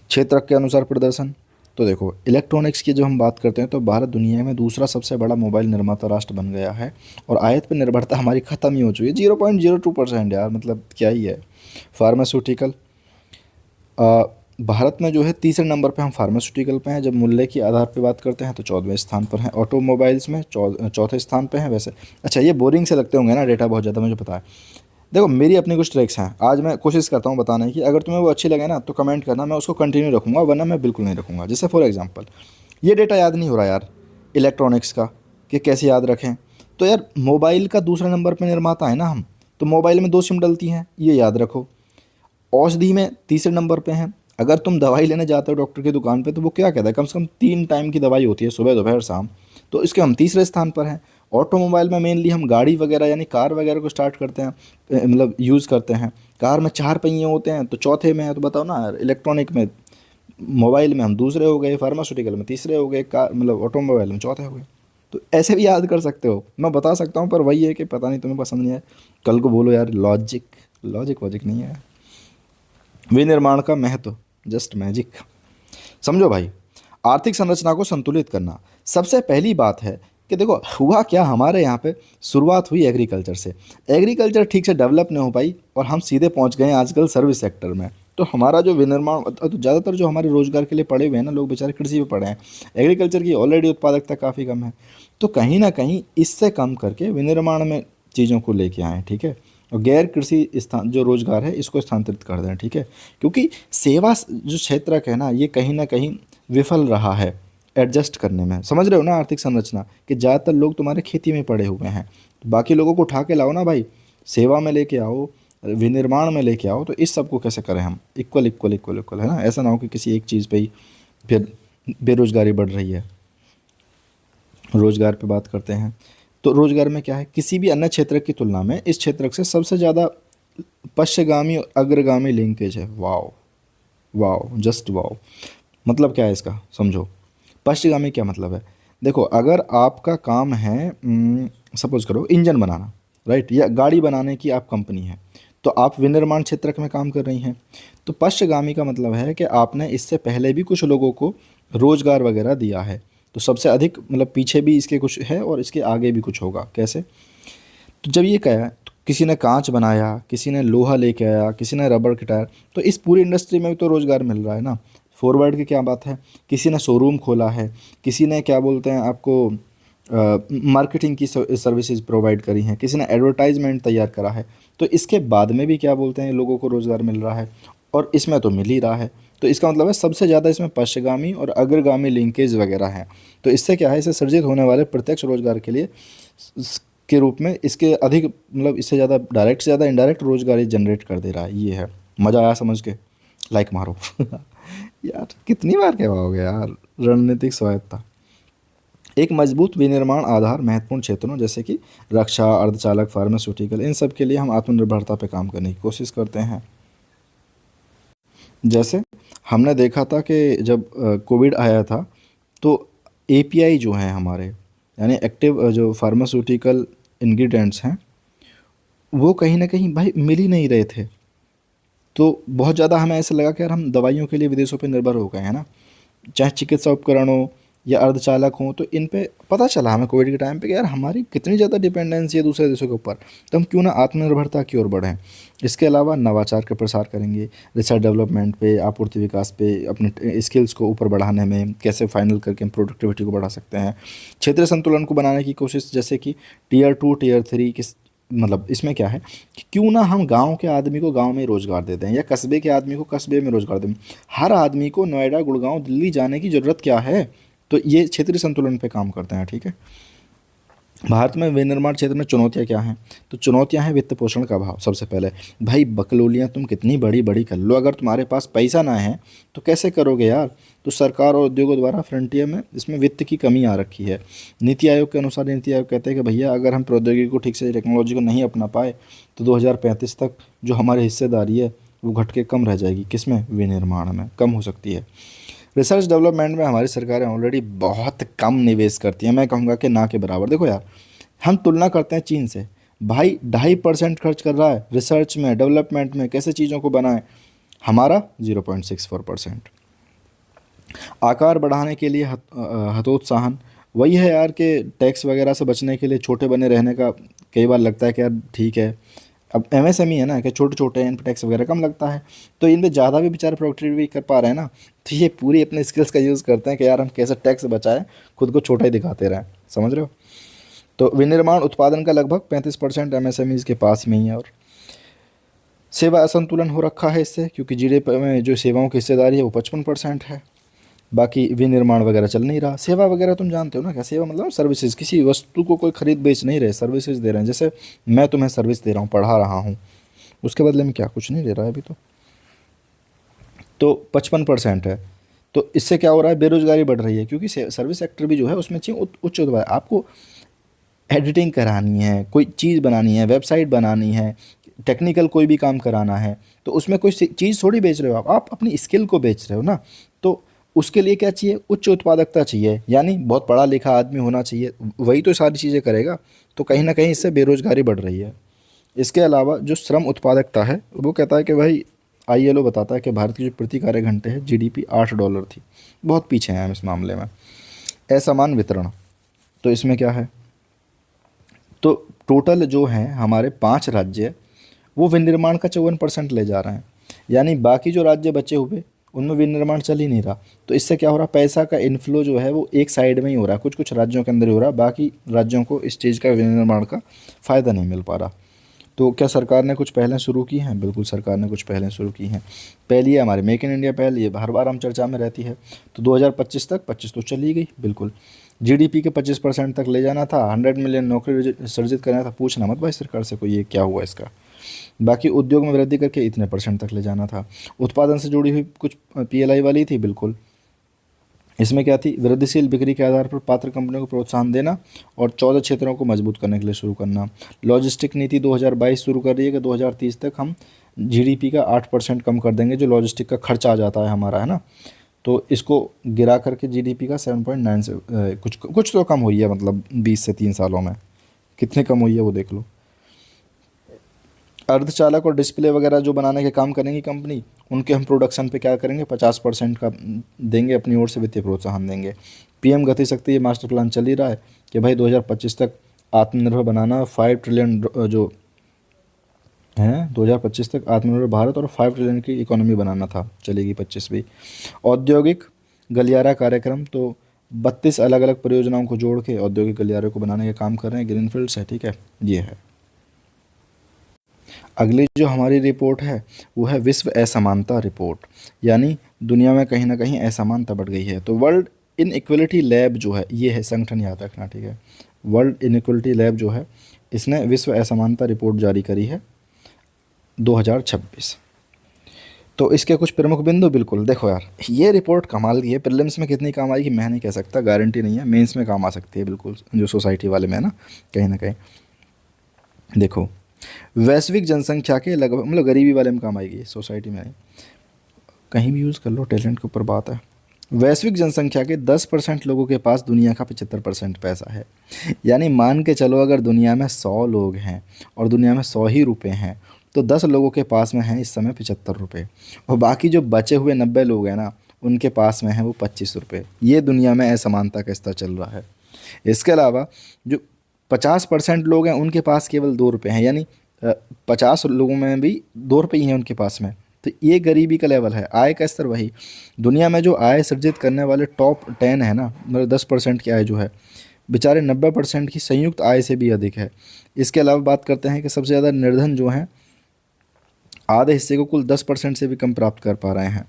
क्षेत्र के अनुसार प्रदर्शन, तो देखो इलेक्ट्रॉनिक्स की जब हम बात करते हैं तो भारत दुनिया में दूसरा सबसे बड़ा मोबाइल निर्माता राष्ट्र बन गया है, और आयात पर निर्भरता हमारी ख़त्म ही हो चुकी है, 0.02% यार, मतलब क्या ही है। फार्मास्यूटिकल, भारत में जो है तीसरे नंबर पे हम फार्मास्यूटिकल पे हैं। जब मूल्य के आधार पे बात करते हैं तो 14वें स्थान पर हैं। ऑटोमोबाइल्स में चौथे स्थान पे हैं वैसे। अच्छा, ये बोरिंग से लगते होंगे ना डेटा बहुत ज़्यादा, मुझे पता है। देखो मेरी अपनी कुछ ट्रिक्स हैं, आज मैं कोशिश करता हूँ बताने की, अगर तुम्हें वो अच्छी लगे ना तो कमेंट करना, मैं उसको कंटिन्यू रखूँगा, वरना मैं बिल्कुल नहीं रखूँगा। जैसे फॉर एग्जांपल ये डेटा याद नहीं हो रहा यार इलेक्ट्रॉनिक्स का, कि कैसे याद रखें। तो यार मोबाइल का दूसरे नंबर पर निर्माता है ना हम, तो मोबाइल में 2 सिम डलती हैं, ये याद रखो। औषधि में तीसरे नंबर पे हैं। अगर तुम दवाई लेने जाते हो डॉक्टर की दुकान पे तो वो क्या कहता है, कम से कम 3 टाइम की दवाई होती है, सुबह दोपहर शाम, तो इसके हम तीसरे स्थान पर हैं। ऑटोमोबाइल में मेनली हम गाड़ी वगैरह यानी कार वगैरह को स्टार्ट करते हैं, मतलब यूज़ करते हैं। कार में 4 पहिए होते हैं, तो चौथे में है। तो बताओ ना, इलेक्ट्रॉनिक में, मोबाइल में हम दूसरे हो गए, फार्मास्यूटिकल में तीसरे हो गए, कार मतलब ऑटोमोबाइल में चौथे हो गए। तो ऐसे भी याद कर सकते हो, मैं बता सकता हूँ, पर वही है कि पता नहीं तुम्हें पसंद नहीं है, कल को बोलो यार लॉजिक लॉजिक वॉजिक नहीं है। विनिर्माण का महत्व, जस्ट मैजिक, समझो भाई। आर्थिक संरचना को संतुलित करना। सबसे पहली बात है कि देखो हुआ क्या, हमारे यहाँ पे शुरुआत हुई एग्रीकल्चर से। एग्रीकल्चर ठीक से डेवलप नहीं हो पाई और हम सीधे पहुँच गए आजकल सर्विस सेक्टर में। तो हमारा जो विनिर्माण, तो ज़्यादातर जो हमारे रोजगार के लिए पड़े हुए हैं ना लोग, बेचारे कृषि पे पड़े हैं। एग्रीकल्चर की ऑलरेडी उत्पादकता काफ़ी कम है, तो कहीं ना कहीं इससे कम करके विनिर्माण में चीज़ों को लेके आएँ, ठीक है। और गैर कृषि स्थान जो रोजगार है इसको स्थानांतरित कर दें, ठीक है। क्योंकि सेवा जो क्षेत्र है ना, ये कहीं ना कहीं विफल रहा है एडजस्ट करने में। समझ रहे हो ना आर्थिक संरचना, कि ज़्यादातर लोग तुम्हारे खेती में पड़े हुए हैं। तो बाकी लोगों को उठा के लाओ ना भाई, सेवा में लेके आओ, विनिर्माण में लेके आओ। तो इस सब को कैसे करें हम, इक्वल इक्वल इक्वल इक्वल, है ना। ऐसा ना हो कि किसी एक चीज़ पे ही फिर बेरोजगारी बढ़ रही है। रोजगार पे बात करते हैं तो रोजगार में क्या है, किसी भी अन्य क्षेत्र की तुलना में इस क्षेत्र से सबसे ज़्यादा पश्चगामी और अग्रगामी लिंकेज है। Wow wow, just wow. मतलब क्या है इसका, समझो। पश्चगामी क्या मतलब है, देखो अगर आपका काम है सपोज करो इंजन बनाना, राइट, या गाड़ी बनाने की आप कंपनी है, तो आप विनिर्माण क्षेत्र में काम कर रही हैं। तो पश्चगामी का मतलब है कि आपने इससे पहले भी कुछ लोगों को रोजगार वगैरह दिया है। तो सबसे अधिक मतलब पीछे भी इसके कुछ है और इसके आगे भी कुछ होगा। कैसे, तो जब ये क्या है, तो किसी ने कांच बनाया, किसी ने लोहा लेके आया, किसी ने रबड़ के टायर, तो इस पूरी इंडस्ट्री में भी तो रोज़गार मिल रहा है ना। फॉरवर्ड की क्या बात है, किसी ने शोरूम खोला है, किसी ने क्या बोलते हैं आपको मार्केटिंग की सर्विसेज प्रोवाइड करी हैं, किसी ने एडवर्टाइजमेंट तैयार करा है। तो इसके बाद में भी क्या बोलते हैं लोगों को रोज़गार मिल रहा है, और इसमें तो मिल ही रहा है। तो इसका मतलब है सबसे ज़्यादा इसमें पश्चगामी और अग्रगामी लिंकेज वगैरह हैं। तो इससे क्या है, इससे सृजित होने वाले प्रत्यक्ष रोजगार के लिए के रूप में इसके अधिक मतलब इससे ज़्यादा डायरेक्ट से ज़्यादा इनडायरेक्ट रोजगार जनरेट कर दे रहा है। ये है, मज़ा आया समझ के, लाइक मारो। यार कितनी बार कहवाओगे यार। रणनीतिक स्वायत्ता, एक मजबूत विनिर्माण आधार महत्वपूर्ण क्षेत्रों जैसे कि रक्षा, अर्धचालक, फार्मास्यूटिकल, इन सब के लिए हम आत्मनिर्भरता पे काम करने की कोशिश करते हैं। जैसे हमने देखा था कि जब कोविड आया था, तो एपीआई जो हैं हमारे, यानी एक्टिव जो फार्मास्यूटिकल इंग्रेडिएंट्स हैं, वो कहीं ना कहीं भाई मिल ही नहीं रहे थे। तो बहुत ज़्यादा हमें ऐसा लगा कि यार हम दवाइयों के लिए विदेशों पे निर्भर हो गए हैं ना, चाहे चिकित्सा उपकरण हो या अर्धचालक हो। तो इन पे पता चला हमें कोविड के टाइम पे कि यार हमारी कितनी ज़्यादा डिपेंडेंसी है दूसरे देशों के ऊपर, तो हम क्यों ना आत्मनिर्भरता की ओर बढ़ें। इसके अलावा नवाचार का प्रसार करेंगे, रिसर्च डेवलपमेंट पे, आपूर्ति विकास पे, अपने स्किल्स को ऊपर बढ़ाने में कैसे फाइनल करके हम प्रोडक्टिविटी को बढ़ा सकते हैं। क्षेत्रीय संतुलन को बनाने की कोशिश, जैसे कि टीयर 2 टीयर 3 किस मतलब इसमें क्या है कि क्यों ना हम गांव के आदमी को गांव में रोज़गार दे दें, या कस्बे के आदमी को कस्बे में रोज़गार दें। हर आदमी को नोएडा, गुड़गांव, दिल्ली जाने की ज़रूरत क्या है। तो ये क्षेत्रीय संतुलन पे काम करते हैं, ठीक है। भारत में विनिर्माण क्षेत्र में चुनौतियां क्या हैं, तो चुनौतियां हैं वित्त पोषण का अभाव। सबसे पहले भाई बकलोलियां तुम कितनी बड़ी बड़ी कर लो, अगर तुम्हारे पास पैसा ना है तो कैसे करोगे यार। तो सरकार और उद्योगों द्वारा फ्रंटियर में इसमें वित्त की कमी आ रखी है। नीति आयोग के अनुसार, नीति आयोग कहते हैं कि भैया अगर हम प्रौद्योगिकी को ठीक से, टेक्नोलॉजी को नहीं अपना पाए तो 2035 तक जो हमारी हिस्सेदारी है वो घट के कम रह जाएगी। किसमें, विनिर्माण में कम हो सकती है। रिसर्च डेवलपमेंट में हमारी सरकारें ऑलरेडी बहुत कम निवेश करती हैं, मैं कहूँगा कि ना के बराबर। देखो यार, हम तुलना करते हैं चीन से, भाई 2.5% खर्च कर रहा है रिसर्च में, डेवलपमेंट में, कैसे चीज़ों को बनाए। हमारा 0.64%। आकार बढ़ाने के लिए हतोत्साहन, वही है यार कि टैक्स वगैरह से बचने के लिए छोटे बने रहने का कई बार लगता है कि यार ठीक है, अब एमएसएमई है ना कि छोटे छोटे हैं, इन पर टैक्स वगैरह कम लगता है, तो इन पर ज़्यादा भी बेचारे प्रोडक्टिविटी कर पा रहे हैं ना। तो ये पूरी अपने स्किल्स का यूज़ करते हैं कि यार हम कैसे टैक्स बचाएं, खुद को छोटा ही दिखाते रहें। समझ रहे हो। तो विनिर्माण उत्पादन का लगभग 35% एमएसएमईज के पास में ही है। और सेवा असंतुलन हो रखा है इससे, क्योंकि जीडीपी में जो सेवाओं की हिस्सेदारी है वो 55% है, बाकी विनिर्माण वगैरह चल नहीं रहा। सेवा वगैरह तुम जानते हो ना क्या, सेवा मतलब सर्विसेज, किसी वस्तु को कोई खरीद बेच नहीं रहे, सर्विसेज दे रहे हैं। जैसे मैं तुम्हें सर्विस दे रहा हूँ, पढ़ा रहा हूँ, उसके बदले में क्या कुछ नहीं दे रहा है अभी तो 55% है। तो इससे क्या हो रहा है, बेरोजगारी बढ़ रही है, क्योंकि सर्विस सेक्टर भी जो है उसमें चाहिए उच्च उत्पाद। आपको एडिटिंग करानी है, कोई चीज़ बनानी है, वेबसाइट बनानी है, टेक्निकल कोई भी काम कराना है, तो उसमें कोई चीज़ थोड़ी बेच रहे हो आप अपनी स्किल को बेच रहे हो ना। तो उसके लिए क्या चाहिए, उच्च उत्पादकता चाहिए, यानी बहुत पढ़ा लिखा आदमी होना चाहिए, वही तो सारी चीज़ें करेगा। तो कहीं ना कहीं इससे बेरोजगारी बढ़ रही है। इसके अलावा जो श्रम उत्पादकता है वो कहता है कि भाई ILO बताता है कि भारत की जो प्रति कार्य घंटे है GDP $8 थी। बहुत पीछे हैं हम इस मामले में। असमान वितरण, तो इसमें क्या है, तो टोटल जो हैं हमारे 5 राज्य वो विनिर्माण का 54% ले जा रहे हैं, यानी बाकी जो राज्य बचे हुए उनमें विनिर्माण चल ही नहीं रहा। तो इससे क्या हो रहा, पैसा का इनफ्लो जो है वो एक साइड में ही हो रहा है, कुछ कुछ राज्यों के अंदर ही हो रहा है, बाकी राज्यों को इस चीज़ का विनिर्माण का फ़ायदा नहीं मिल पा रहा। तो क्या सरकार ने कुछ पहलें शुरू की हैं? बिल्कुल सरकार ने कुछ पहलें शुरू की हैं। पहली है हमारे मेक इन इंडिया पहल, ये हर बार हम चर्चा में रहती है। तो 2025 तक 25 तो चली गई बिल्कुल। GDP के 25% तक ले जाना था, 100 मिलियन नौकरी सृजित करना था। पूछना मत भाई सरकार से कोई, ये क्या हुआ इसका। बाकी उद्योग में वृद्धि करके इतने % तक ले जाना था। उत्पादन से जुड़ी हुई कुछ PLI वाली थी बिल्कुल। इसमें क्या थी, वृद्धिशील बिक्री के आधार पर पात्र कंपनियों को प्रोत्साहन देना और 14 क्षेत्रों को मजबूत करने के लिए शुरू करना। लॉजिस्टिक नीति 2022 शुरू कर रही है कि 2030 तक हम GDP का 8% कम कर देंगे, जो लॉजिस्टिक का खर्चा आ जाता है हमारा, है ना। तो इसको गिरा करके GDP का 7.9 से कुछ कुछ तो कम हुई है, मतलब 20 से 3 सालों में कितने कम हुई है वो देख लो। अर्धचालक और डिस्प्ले वगैरह जो बनाने के काम करेंगी कंपनी, उनके हम प्रोडक्शन पे क्या करेंगे, 50% का देंगे अपनी ओर से, वित्तीय प्रोत्साहन देंगे। PM गति शक्ति, ये मास्टर प्लान चल ही रहा है कि भाई 2025 तक आत्मनिर्भर बनाना, 5 ट्रिलियन जो है 2025 तक आत्मनिर्भर भारत और 5 ट्रिलियन की इकोनॉमी बनाना था, चलेगी 25 भी। औद्योगिक गलियारा कार्यक्रम, तो 32 अलग अलग परियोजनाओं को जोड़ के औद्योगिक गलियारे को बनाने का काम कर रहे हैं, ग्रीनफील्ड्स है, ठीक है, ये है। अगली जो हमारी रिपोर्ट है वो है विश्व असमानता रिपोर्ट, यानी दुनिया में कहीं ना कहीं असमानता बढ़ गई है। तो वर्ल्ड इनइक्वलिटी लैब जो है, ये है संगठन, याद रखना, ठीक है। वर्ल्ड इनइक्वलिटी लैब जो है, इसने विश्व असमानता रिपोर्ट जारी करी है 2026। तो इसके कुछ प्रमुख बिंदु, बिल्कुल देखो यार, ये रिपोर्ट कमाल की है। प्रीलिम्स में कितनी काम आएगी मैं नहीं कह सकता, गारंटी नहीं है। मेंस में काम आ सकती है बिल्कुल, जो सोसाइटी वाले में है ना, कहीं ना कहीं। देखो, वैश्विक जनसंख्या के लगभग, मतलब गरीबी वाले में काम आएगी, सोसाइटी में नहीं, कहीं भी यूज़ कर लो, टैलेंट के ऊपर बात है। वैश्विक जनसंख्या के 10% लोगों के पास दुनिया का 75% पैसा है। यानी मान के चलो, अगर दुनिया में 100 लोग हैं और दुनिया में 100 ही रुपये हैं, तो 10 लोगों के पास में हैं इस समय 75 रुपये, और बाकी जो बचे हुए 90 लोग हैं ना, उनके पास में है वो 25 रुपये। ये दुनिया में असमानता का स्तर चल रहा है। इसके अलावा जो 50% लोग हैं उनके पास केवल 2 रुपये हैं, यानी 50 लोगों में भी 2 रुपये ही हैं उनके पास में। तो ये गरीबी का लेवल है। आय का स्तर वही, दुनिया में जो आय सृजित करने वाले टॉप 10 है ना, मतलब 10% की आय जो है, बेचारे 90% की संयुक्त आय से भी अधिक है। इसके अलावा बात करते हैं कि सबसे ज़्यादा निर्धन जो हैं, आधे हिस्से को कुल 10% से भी कम प्राप्त कर पा रहे हैं।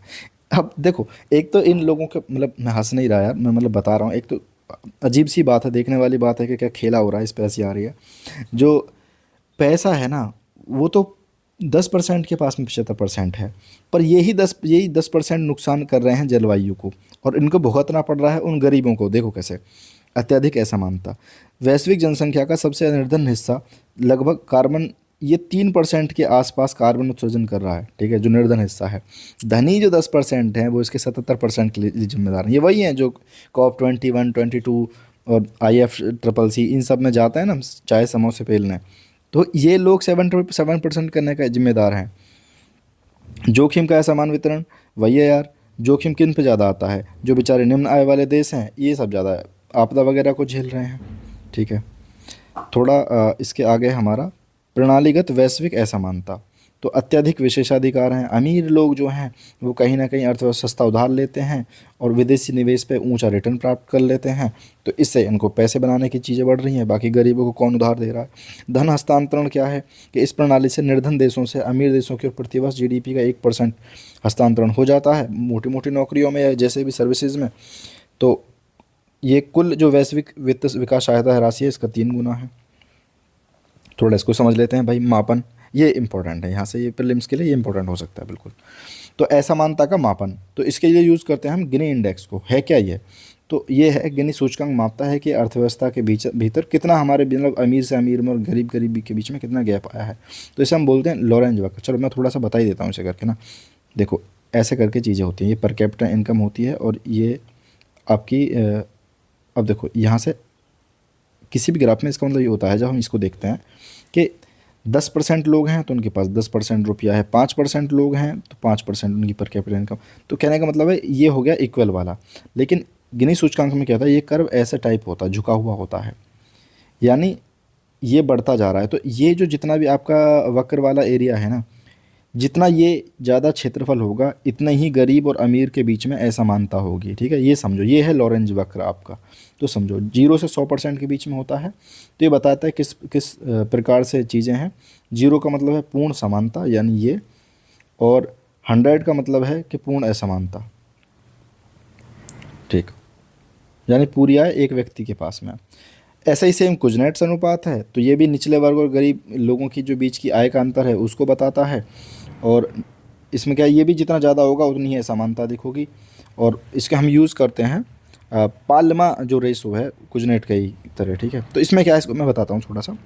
अब देखो, एक तो इन लोगों के, मतलब मैं हंस नहीं रहा यार, मैं मतलब बता रहा हूँ, एक तो अजीब सी बात है, देखने वाली बात है कि क्या खेला हो रहा है, इस पे हंसी आ रही है। जो पैसा है ना, वो तो 10% के पास में 75% है, पर यही 10% नुकसान कर रहे हैं जलवायु को, और इनको भुगतना पड़ रहा है उन गरीबों को। देखो कैसे, अत्यधिक असमानता। वैश्विक जनसंख्या का सबसे निर्धन हिस्सा लगभग कार्बन, ये 3% के आसपास कार्बन उत्सर्जन कर रहा है, ठीक है, जो निर्धन हिस्सा है। धनी जो 10% है वो इसके 77% के लिए जिम्मेदार हैं। ये वही हैं जो COP21, 22 और IFCCC इन सब में जाता है ना, चाय समोसे पेलने, तो ये लोग 7% करने का जिम्मेदार हैं। जोखिम का असमान वितरण, वही है यार, जोखिम किन पे ज़्यादा आता है, जो बेचारे निम्न आय वाले देश हैं, ये सब ज़्यादा आपदा वगैरह को झेल रहे हैं, ठीक है। थोड़ा इसके आगे हमारा प्रणालीगत वैश्विक असमानता, तो अत्यधिक विशेषाधिकार हैं। अमीर लोग जो हैं वो कहीं ना कहीं अर्थव्यवस्था सस्ता उधार लेते हैं और विदेशी निवेश पे ऊंचा रिटर्न प्राप्त कर लेते हैं, तो इससे इनको पैसे बनाने की चीज़ें बढ़ रही हैं। बाकी गरीबों को कौन उधार दे रहा है। धन हस्तांतरण क्या है कि इस प्रणाली से निर्धन देशों से अमीर देशों के प्रतिवर्ष GDP का 1% हस्तांतरण हो जाता है, मोटी मोटी नौकरियों में या जैसे भी सर्विसेज में। तो ये कुल जो वैश्विक वित्त विकास सहायता राशि है, इसका 3 गुना है। थोड़ा इसको समझ लेते हैं भाई। मापन, ये इंपॉर्टेंट है, यहाँ से ये प्रीलिम्स के लिए ये इंपॉर्टेंट हो सकता है बिल्कुल। तो असमानता का मापन, तो इसके लिए यूज़ करते हैं हम गिनी इंडेक्स को। है क्या ये, तो ये है गिनी सूचकांक, मापता है कि अर्थव्यवस्था के भीतर कितना हमारे, मतलब अमीर से अमीर में और गरीब के बीच में कितना गैप आया है। तो इसे हम बोलते हैं लॉरेंज वक्र। चलो मैं थोड़ा सा बता ही देता हूँ इसे करके ना। देखो ऐसे करके चीज़ें होती हैं, ये पर कैपिटा इनकम होती है, और ये आपकी अब देखो यहाँ से किसी भी ग्राफ में इसका मतलब ये होता है, जब हम इसको देखते हैं कि 10% लोग हैं तो उनके पास 10% रुपया है, 5% लोग हैं तो 5% उनकी पर कैपिटा इनकम। तो कहने का मतलब है ये हो गया इक्वल वाला। लेकिन गिनी सूचकांक में क्या होता है, ये कर्व ऐसे टाइप होता है, झुका हुआ होता है, यानी ये बढ़ता जा रहा है। तो ये जो जितना भी आपका वक्र वाला एरिया है ना, जितना ये ज़्यादा क्षेत्रफल होगा इतना ही गरीब और अमीर के बीच में असमानता होगी। ठीक है, ये समझो, ये है लॉरेंज वक्र आपका। तो समझो 0 से 100% के बीच में होता है। तो ये बताता है किस किस प्रकार से चीज़ें हैं। 0 का मतलब है पूर्ण समानता यानी ये, और 100 का मतलब है कि पूर्ण असमानता। ठीक, यानी पूरी आय एक व्यक्ति के पास में। ऐसा ही सेम कुजनेट्स अनुपात है, तो ये भी निचले वर्ग और गरीब लोगों की जो बीच की आय का अंतर है उसको बताता है। और इसमें क्या है, ये भी जितना ज़्यादा होगा उतनी ही असमानता दिखोगी। और इसके हम यूज़ करते हैं पाल्मा जो रेशो है कुजनेट का ही तरह। ठीक है, तो इसमें क्या है, इसको मैं बताता हूँ थोड़ा सा।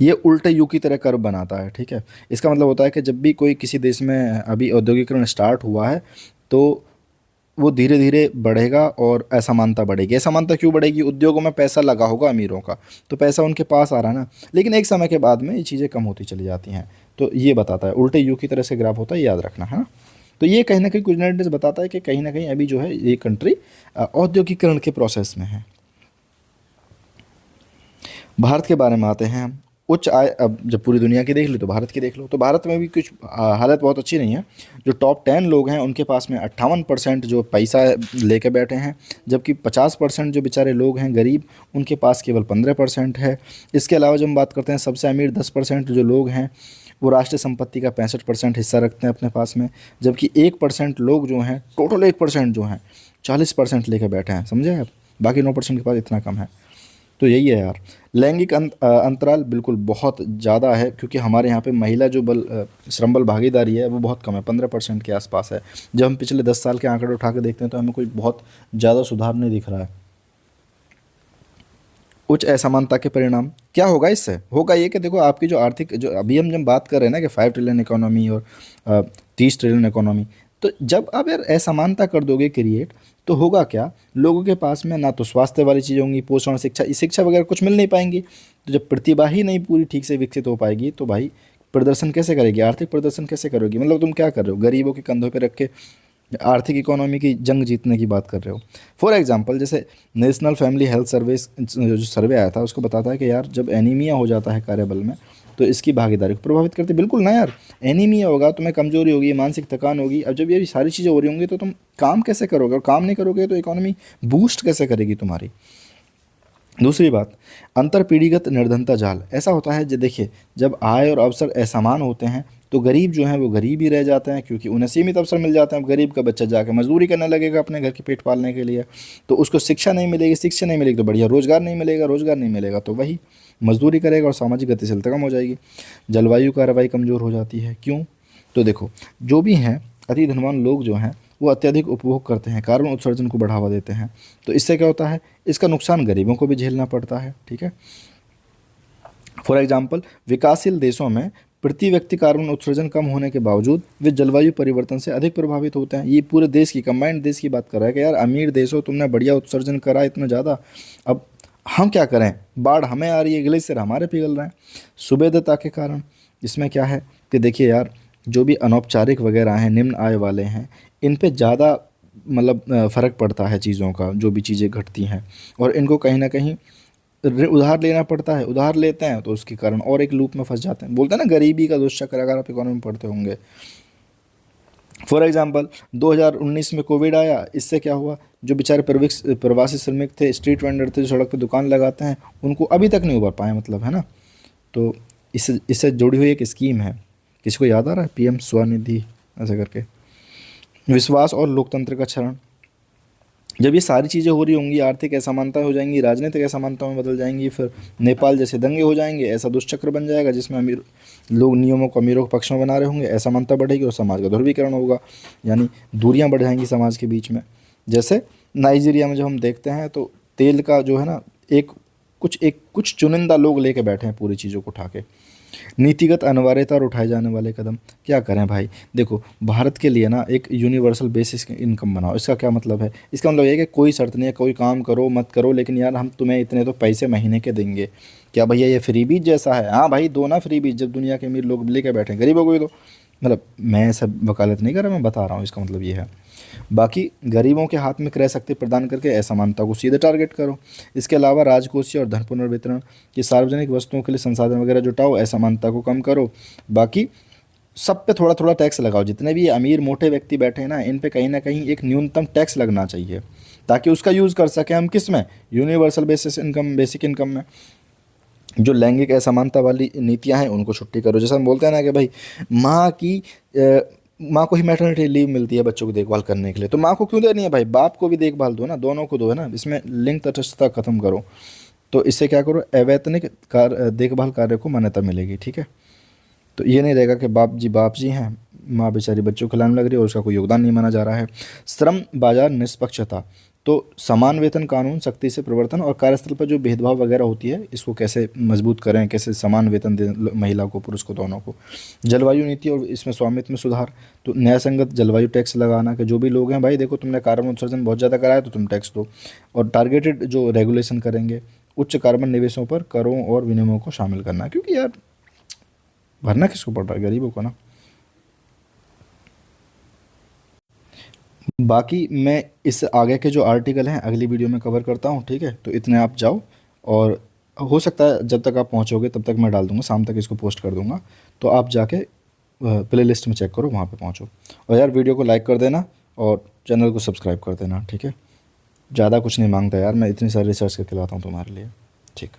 ये उल्टे यू की तरह कर्व बनाता है। ठीक है, इसका मतलब होता है कि जब भी कोई किसी देश में अभी औद्योगिकरण स्टार्ट हुआ है तो वो धीरे धीरे बढ़ेगा और असमानता बढ़ेगी। असमानता क्यों बढ़ेगी, उद्योगों में पैसा लगा होगा अमीरों का, तो पैसा उनके पास आ रहा है ना, लेकिन एक समय के बाद में ये चीज़ें कम होती चली जाती हैं। तो ये बताता है उल्टे यू की तरह से ग्राफ होता है, याद रखना है ना। तो ये कहीं ना कहीं कुछ कुजनेटिस बताता है कि कहीं ना कहीं अभी जो है ये कंट्री औद्योगिकरण के प्रोसेस में है। भारत के बारे में आते हैं हम। उच्च आय, अब जब पूरी दुनिया की देख लो तो भारत की देख लो, तो भारत में भी कुछ हालत बहुत अच्छी नहीं है। जो टॉप 10 लोग हैं उनके पास में 58% जो पैसा लेके बैठे हैं, जबकि 50% जो बेचारे लोग हैं गरीब, उनके पास केवल 15% है। इसके अलावा जब हम बात करते हैं सबसे अमीर 10% जो लोग हैं, वो राष्ट्रीय संपत्ति का 65% हिस्सा रखते हैं अपने पास में, जबकि 1% लोग जो हैं, टोटल 1% जो हैं 40% लेके बैठे हैं। समझे आप, बाकी 9% के पास इतना कम है। तो यही है यार, लैंगिक अंतराल बिल्कुल बहुत ज़्यादा है, क्योंकि हमारे यहाँ पे महिला जो श्रम बल भागीदारी है वो बहुत कम है, 15% के आसपास है। जब हम पिछले 10 साल के आंकड़े उठा के देखते हैं तो हमें कोई बहुत ज़्यादा सुधार नहीं दिख रहा है। उच्च असमानता के परिणाम क्या होगा, इससे होगा ये कि देखो आपकी जो आर्थिक, जो अभी हम जब बात कर रहे हैं ना कि 5 ट्रिलियन इकोनॉमी और 30 ट्रिलियन इकोनॉमी, तो जब आप यार असमानता कर दोगे क्रिएट, तो होगा क्या, लोगों के पास में ना तो स्वास्थ्य वाली चीज़ें होंगी, पोषण, शिक्षा, शिक्षा वगैरह कुछ मिल नहीं पाएंगी। तो जब प्रतिभा ही नहीं पूरी ठीक से विकसित हो पाएगी तो भाई प्रदर्शन कैसे करेगी, आर्थिक प्रदर्शन कैसे करोगी। मतलब तुम क्या कर रहे हो, गरीबों के कंधों पे रख के आर्थिक इकोनॉमी की जंग जीतने की बात कर रहे हो। फॉर एग्जांपल जैसे नेशनल फैमिली हेल्थ सर्विस जो सर्वे आया था उसको बताता है कि यार जब एनीमिया हो जाता है कार्यबल में तो इसकी भागीदारी को प्रभावित करती है। बिल्कुल ना यार, एनीमिया होगा, तुम्हें कमजोरी होगी, मानसिक थकान होगी। अब जब ये सारी चीज़ें हो रही होंगी तो तुम काम कैसे करोगे, और काम नहीं करोगे तो इकोनॉमी बूस्ट कैसे करेगी तुम्हारी। दूसरी बात, अंतर पीढ़ीगत निर्धनता जाल। ऐसा होता है जो देखिए, जब आय और अवसर असमान होते हैं तो गरीब जो हैं वो गरीब ही रह जाते हैं, क्योंकि उन्हें सीमित अवसर मिल जाते हैं। अब गरीब का बच्चा जाकर मजदूरी करने लगेगा अपने घर के पेट पालने के लिए, तो उसको शिक्षा नहीं मिलेगी, शिक्षा नहीं मिलेगी तो बढ़िया रोजगार नहीं मिलेगा, रोजगार नहीं मिलेगा तो वही मजदूरी करेगा और सामाजिक गतिशीलता कम हो जाएगी। जलवायु कार्रवाई कमज़ोर हो जाती है। क्यों, तो देखो जो भी हैं अति धनवान लोग जो हैं वो अत्यधिक उपभोग करते हैं, कार्बन उत्सर्जन को बढ़ावा देते हैं। तो इससे क्या होता है, इसका नुकसान गरीबों को भी झेलना पड़ता है। ठीक है, फॉर एग्जाम्पल विकासशील देशों में प्रति व्यक्ति कार्बन उत्सर्जन कम होने के बावजूद वे जलवायु परिवर्तन से अधिक प्रभावित होते हैं। ये पूरे देश की, कंबाइंड देश की बात कर रहा है कि यार अमीर देश हो, तुमने बढ़िया उत्सर्जन करा इतना ज़्यादा, अब हम क्या करें, बाढ़ हमें आ रही है, ग्लेशियर हमारे पिघल रहे हैं सुबेदता के कारण। इसमें क्या है कि देखिए यार, जो भी अनौपचारिक वगैरह हैं, निम्न आय वाले हैं, इन पे ज़्यादा मतलब फ़र्क पड़ता है चीज़ों का, जो भी चीज़ें घटती हैं, और इनको कहीं ना कहीं उधार लेना पड़ता है। उधार लेते हैं तो उसके कारण और एक लूप में फंस जाते हैं। बोलते हैं ना गरीबी का दुष्चक्र, अगर आप इकोनॉमी में पढ़ते होंगे। फॉर एग्जांपल 2019 में कोविड आया, इससे क्या हुआ, जो बेचारे प्रवासी श्रमिक थे, स्ट्रीट वेंडर थे, जो सड़क पे दुकान लगाते हैं, उनको अभी तक नहीं उभर पाए, मतलब है ना। तो इससे जुड़ी हुई एक स्कीम है, किसी को याद आ रहा है, PM स्वनिधि ऐसा करके। विश्वास और लोकतंत्र का क्षरण। जब ये सारी चीज़ें हो रही होंगी, आर्थिक असमानता हो जाएंगी, राजनीतिक असमानताओं में बदल जाएंगी, फिर नेपाल जैसे दंगे हो जाएंगे, ऐसा दुष्चक्र बन जाएगा जिसमें अमीर लोग नियमों को अमीरों के पक्ष में बना रहे होंगे, असमानता बढ़ेगी और समाज का ध्रुवीकरण होगा, यानी दूरियां बढ़ जाएंगी समाज के बीच में। जैसे नाइजीरिया में जब हम देखते हैं तो तेल का जो है ना, एक कुछ चुनिंदा लोग लेके बैठे हैं पूरी चीज़ों को उठा के। नीतिगत अनिवार्यता और उठाए जाने वाले कदम क्या करें भाई। देखो, भारत के लिए ना एक यूनिवर्सल बेसिस इनकम बनाओ। इसका क्या मतलब है? इसका मतलब ये है कि कोई शर्त नहीं है, कोई काम करो मत करो, लेकिन यार हम तुम्हें इतने तो पैसे महीने के देंगे। क्या भैया ये फ्री बीज जैसा है? हाँ भाई, दो ना फ्री बीज, जब दुनिया के अमीर लोग लेके बैठे हैं, गरीबों को भी दो। मतलब मैं सब वकालत नहीं कर रहा, मैं बता रहा हूँ, इसका मतलब ये है। बाकी गरीबों के हाथ में क्रय शक्ति प्रदान करके असमानता को सीधे टारगेट करो। इसके अलावा राजकोषीय और धन पुनर्वितरण की सार्वजनिक वस्तुओं के लिए संसाधन वगैरह जुटाओ, असमानता को कम करो। बाकी सब पे थोड़ा थोड़ा टैक्स लगाओ। जितने भी अमीर मोटे व्यक्ति बैठे हैं ना, इन पे कहीं ना कहीं एक न्यूनतम टैक्स लगना चाहिए, ताकि उसका यूज़ कर सकें हम किस में, universal basis income, basic income में। जो लैंगिक असमानता वाली नीतियां हैं उनको छुट्टी करो। जैसे हम बोलते हैं ना कि भाई माँ की माँ को ही मैटरनिटी लीव मिलती है बच्चों की देखभाल करने के लिए, तो माँ को क्यों देनी है भाई, बाप को भी देखभाल दो ना, दोनों को दो, है ना। इसमें लिंग तटस्थता खत्म करो। तो इससे क्या करो, अवैतनिक देखभाल कार्य को मान्यता मिलेगी, ठीक है। तो ये नहीं रहेगा कि बाप जी हैं, माँ बेचारी बच्चों को खिलाने लग रही है और उसका कोई योगदान नहीं माना जा रहा है। श्रम बाजार निष्पक्षता, तो समान वेतन कानून सख्ती से प्रवर्तन और कार्यस्थल पर जो भेदभाव वगैरह होती है इसको कैसे मजबूत करें, कैसे समान वेतन दें महिला को पुरुष को दोनों को। जलवायु नीति और इसमें स्वामित्व में सुधार, तो न्यायसंगत जलवायु टैक्स लगाना कि जो भी लोग हैं भाई, देखो तुमने कार्बन उत्सर्जन बहुत ज़्यादा कराया तो तुम टैक्स दो। और टारगेटेड जो रेगुलेशन करेंगे, उच्च कार्बन निवेशों पर करों और विनियमों को शामिल करना, क्योंकि यार भरना किसको पड़ रहा है, गरीबों को ना। बाकी मैं इस आगे के जो आर्टिकल हैं अगली वीडियो में कवर करता हूँ, ठीक है। तो इतने आप जाओ, और हो सकता है जब तक आप पहुँचोगे तब तक मैं डाल दूँगा, शाम तक इसको पोस्ट कर दूँगा। तो आप जाके प्ले लिस्ट में चेक करो, वहाँ पे पहुँचो। और यार वीडियो को लाइक कर देना और चैनल को सब्सक्राइब कर देना, ठीक है। ज़्यादा कुछ नहीं मांगता यार, मैं इतनी सारी रिसर्च करके लाता हूँ तुम्हारे लिए, ठीक।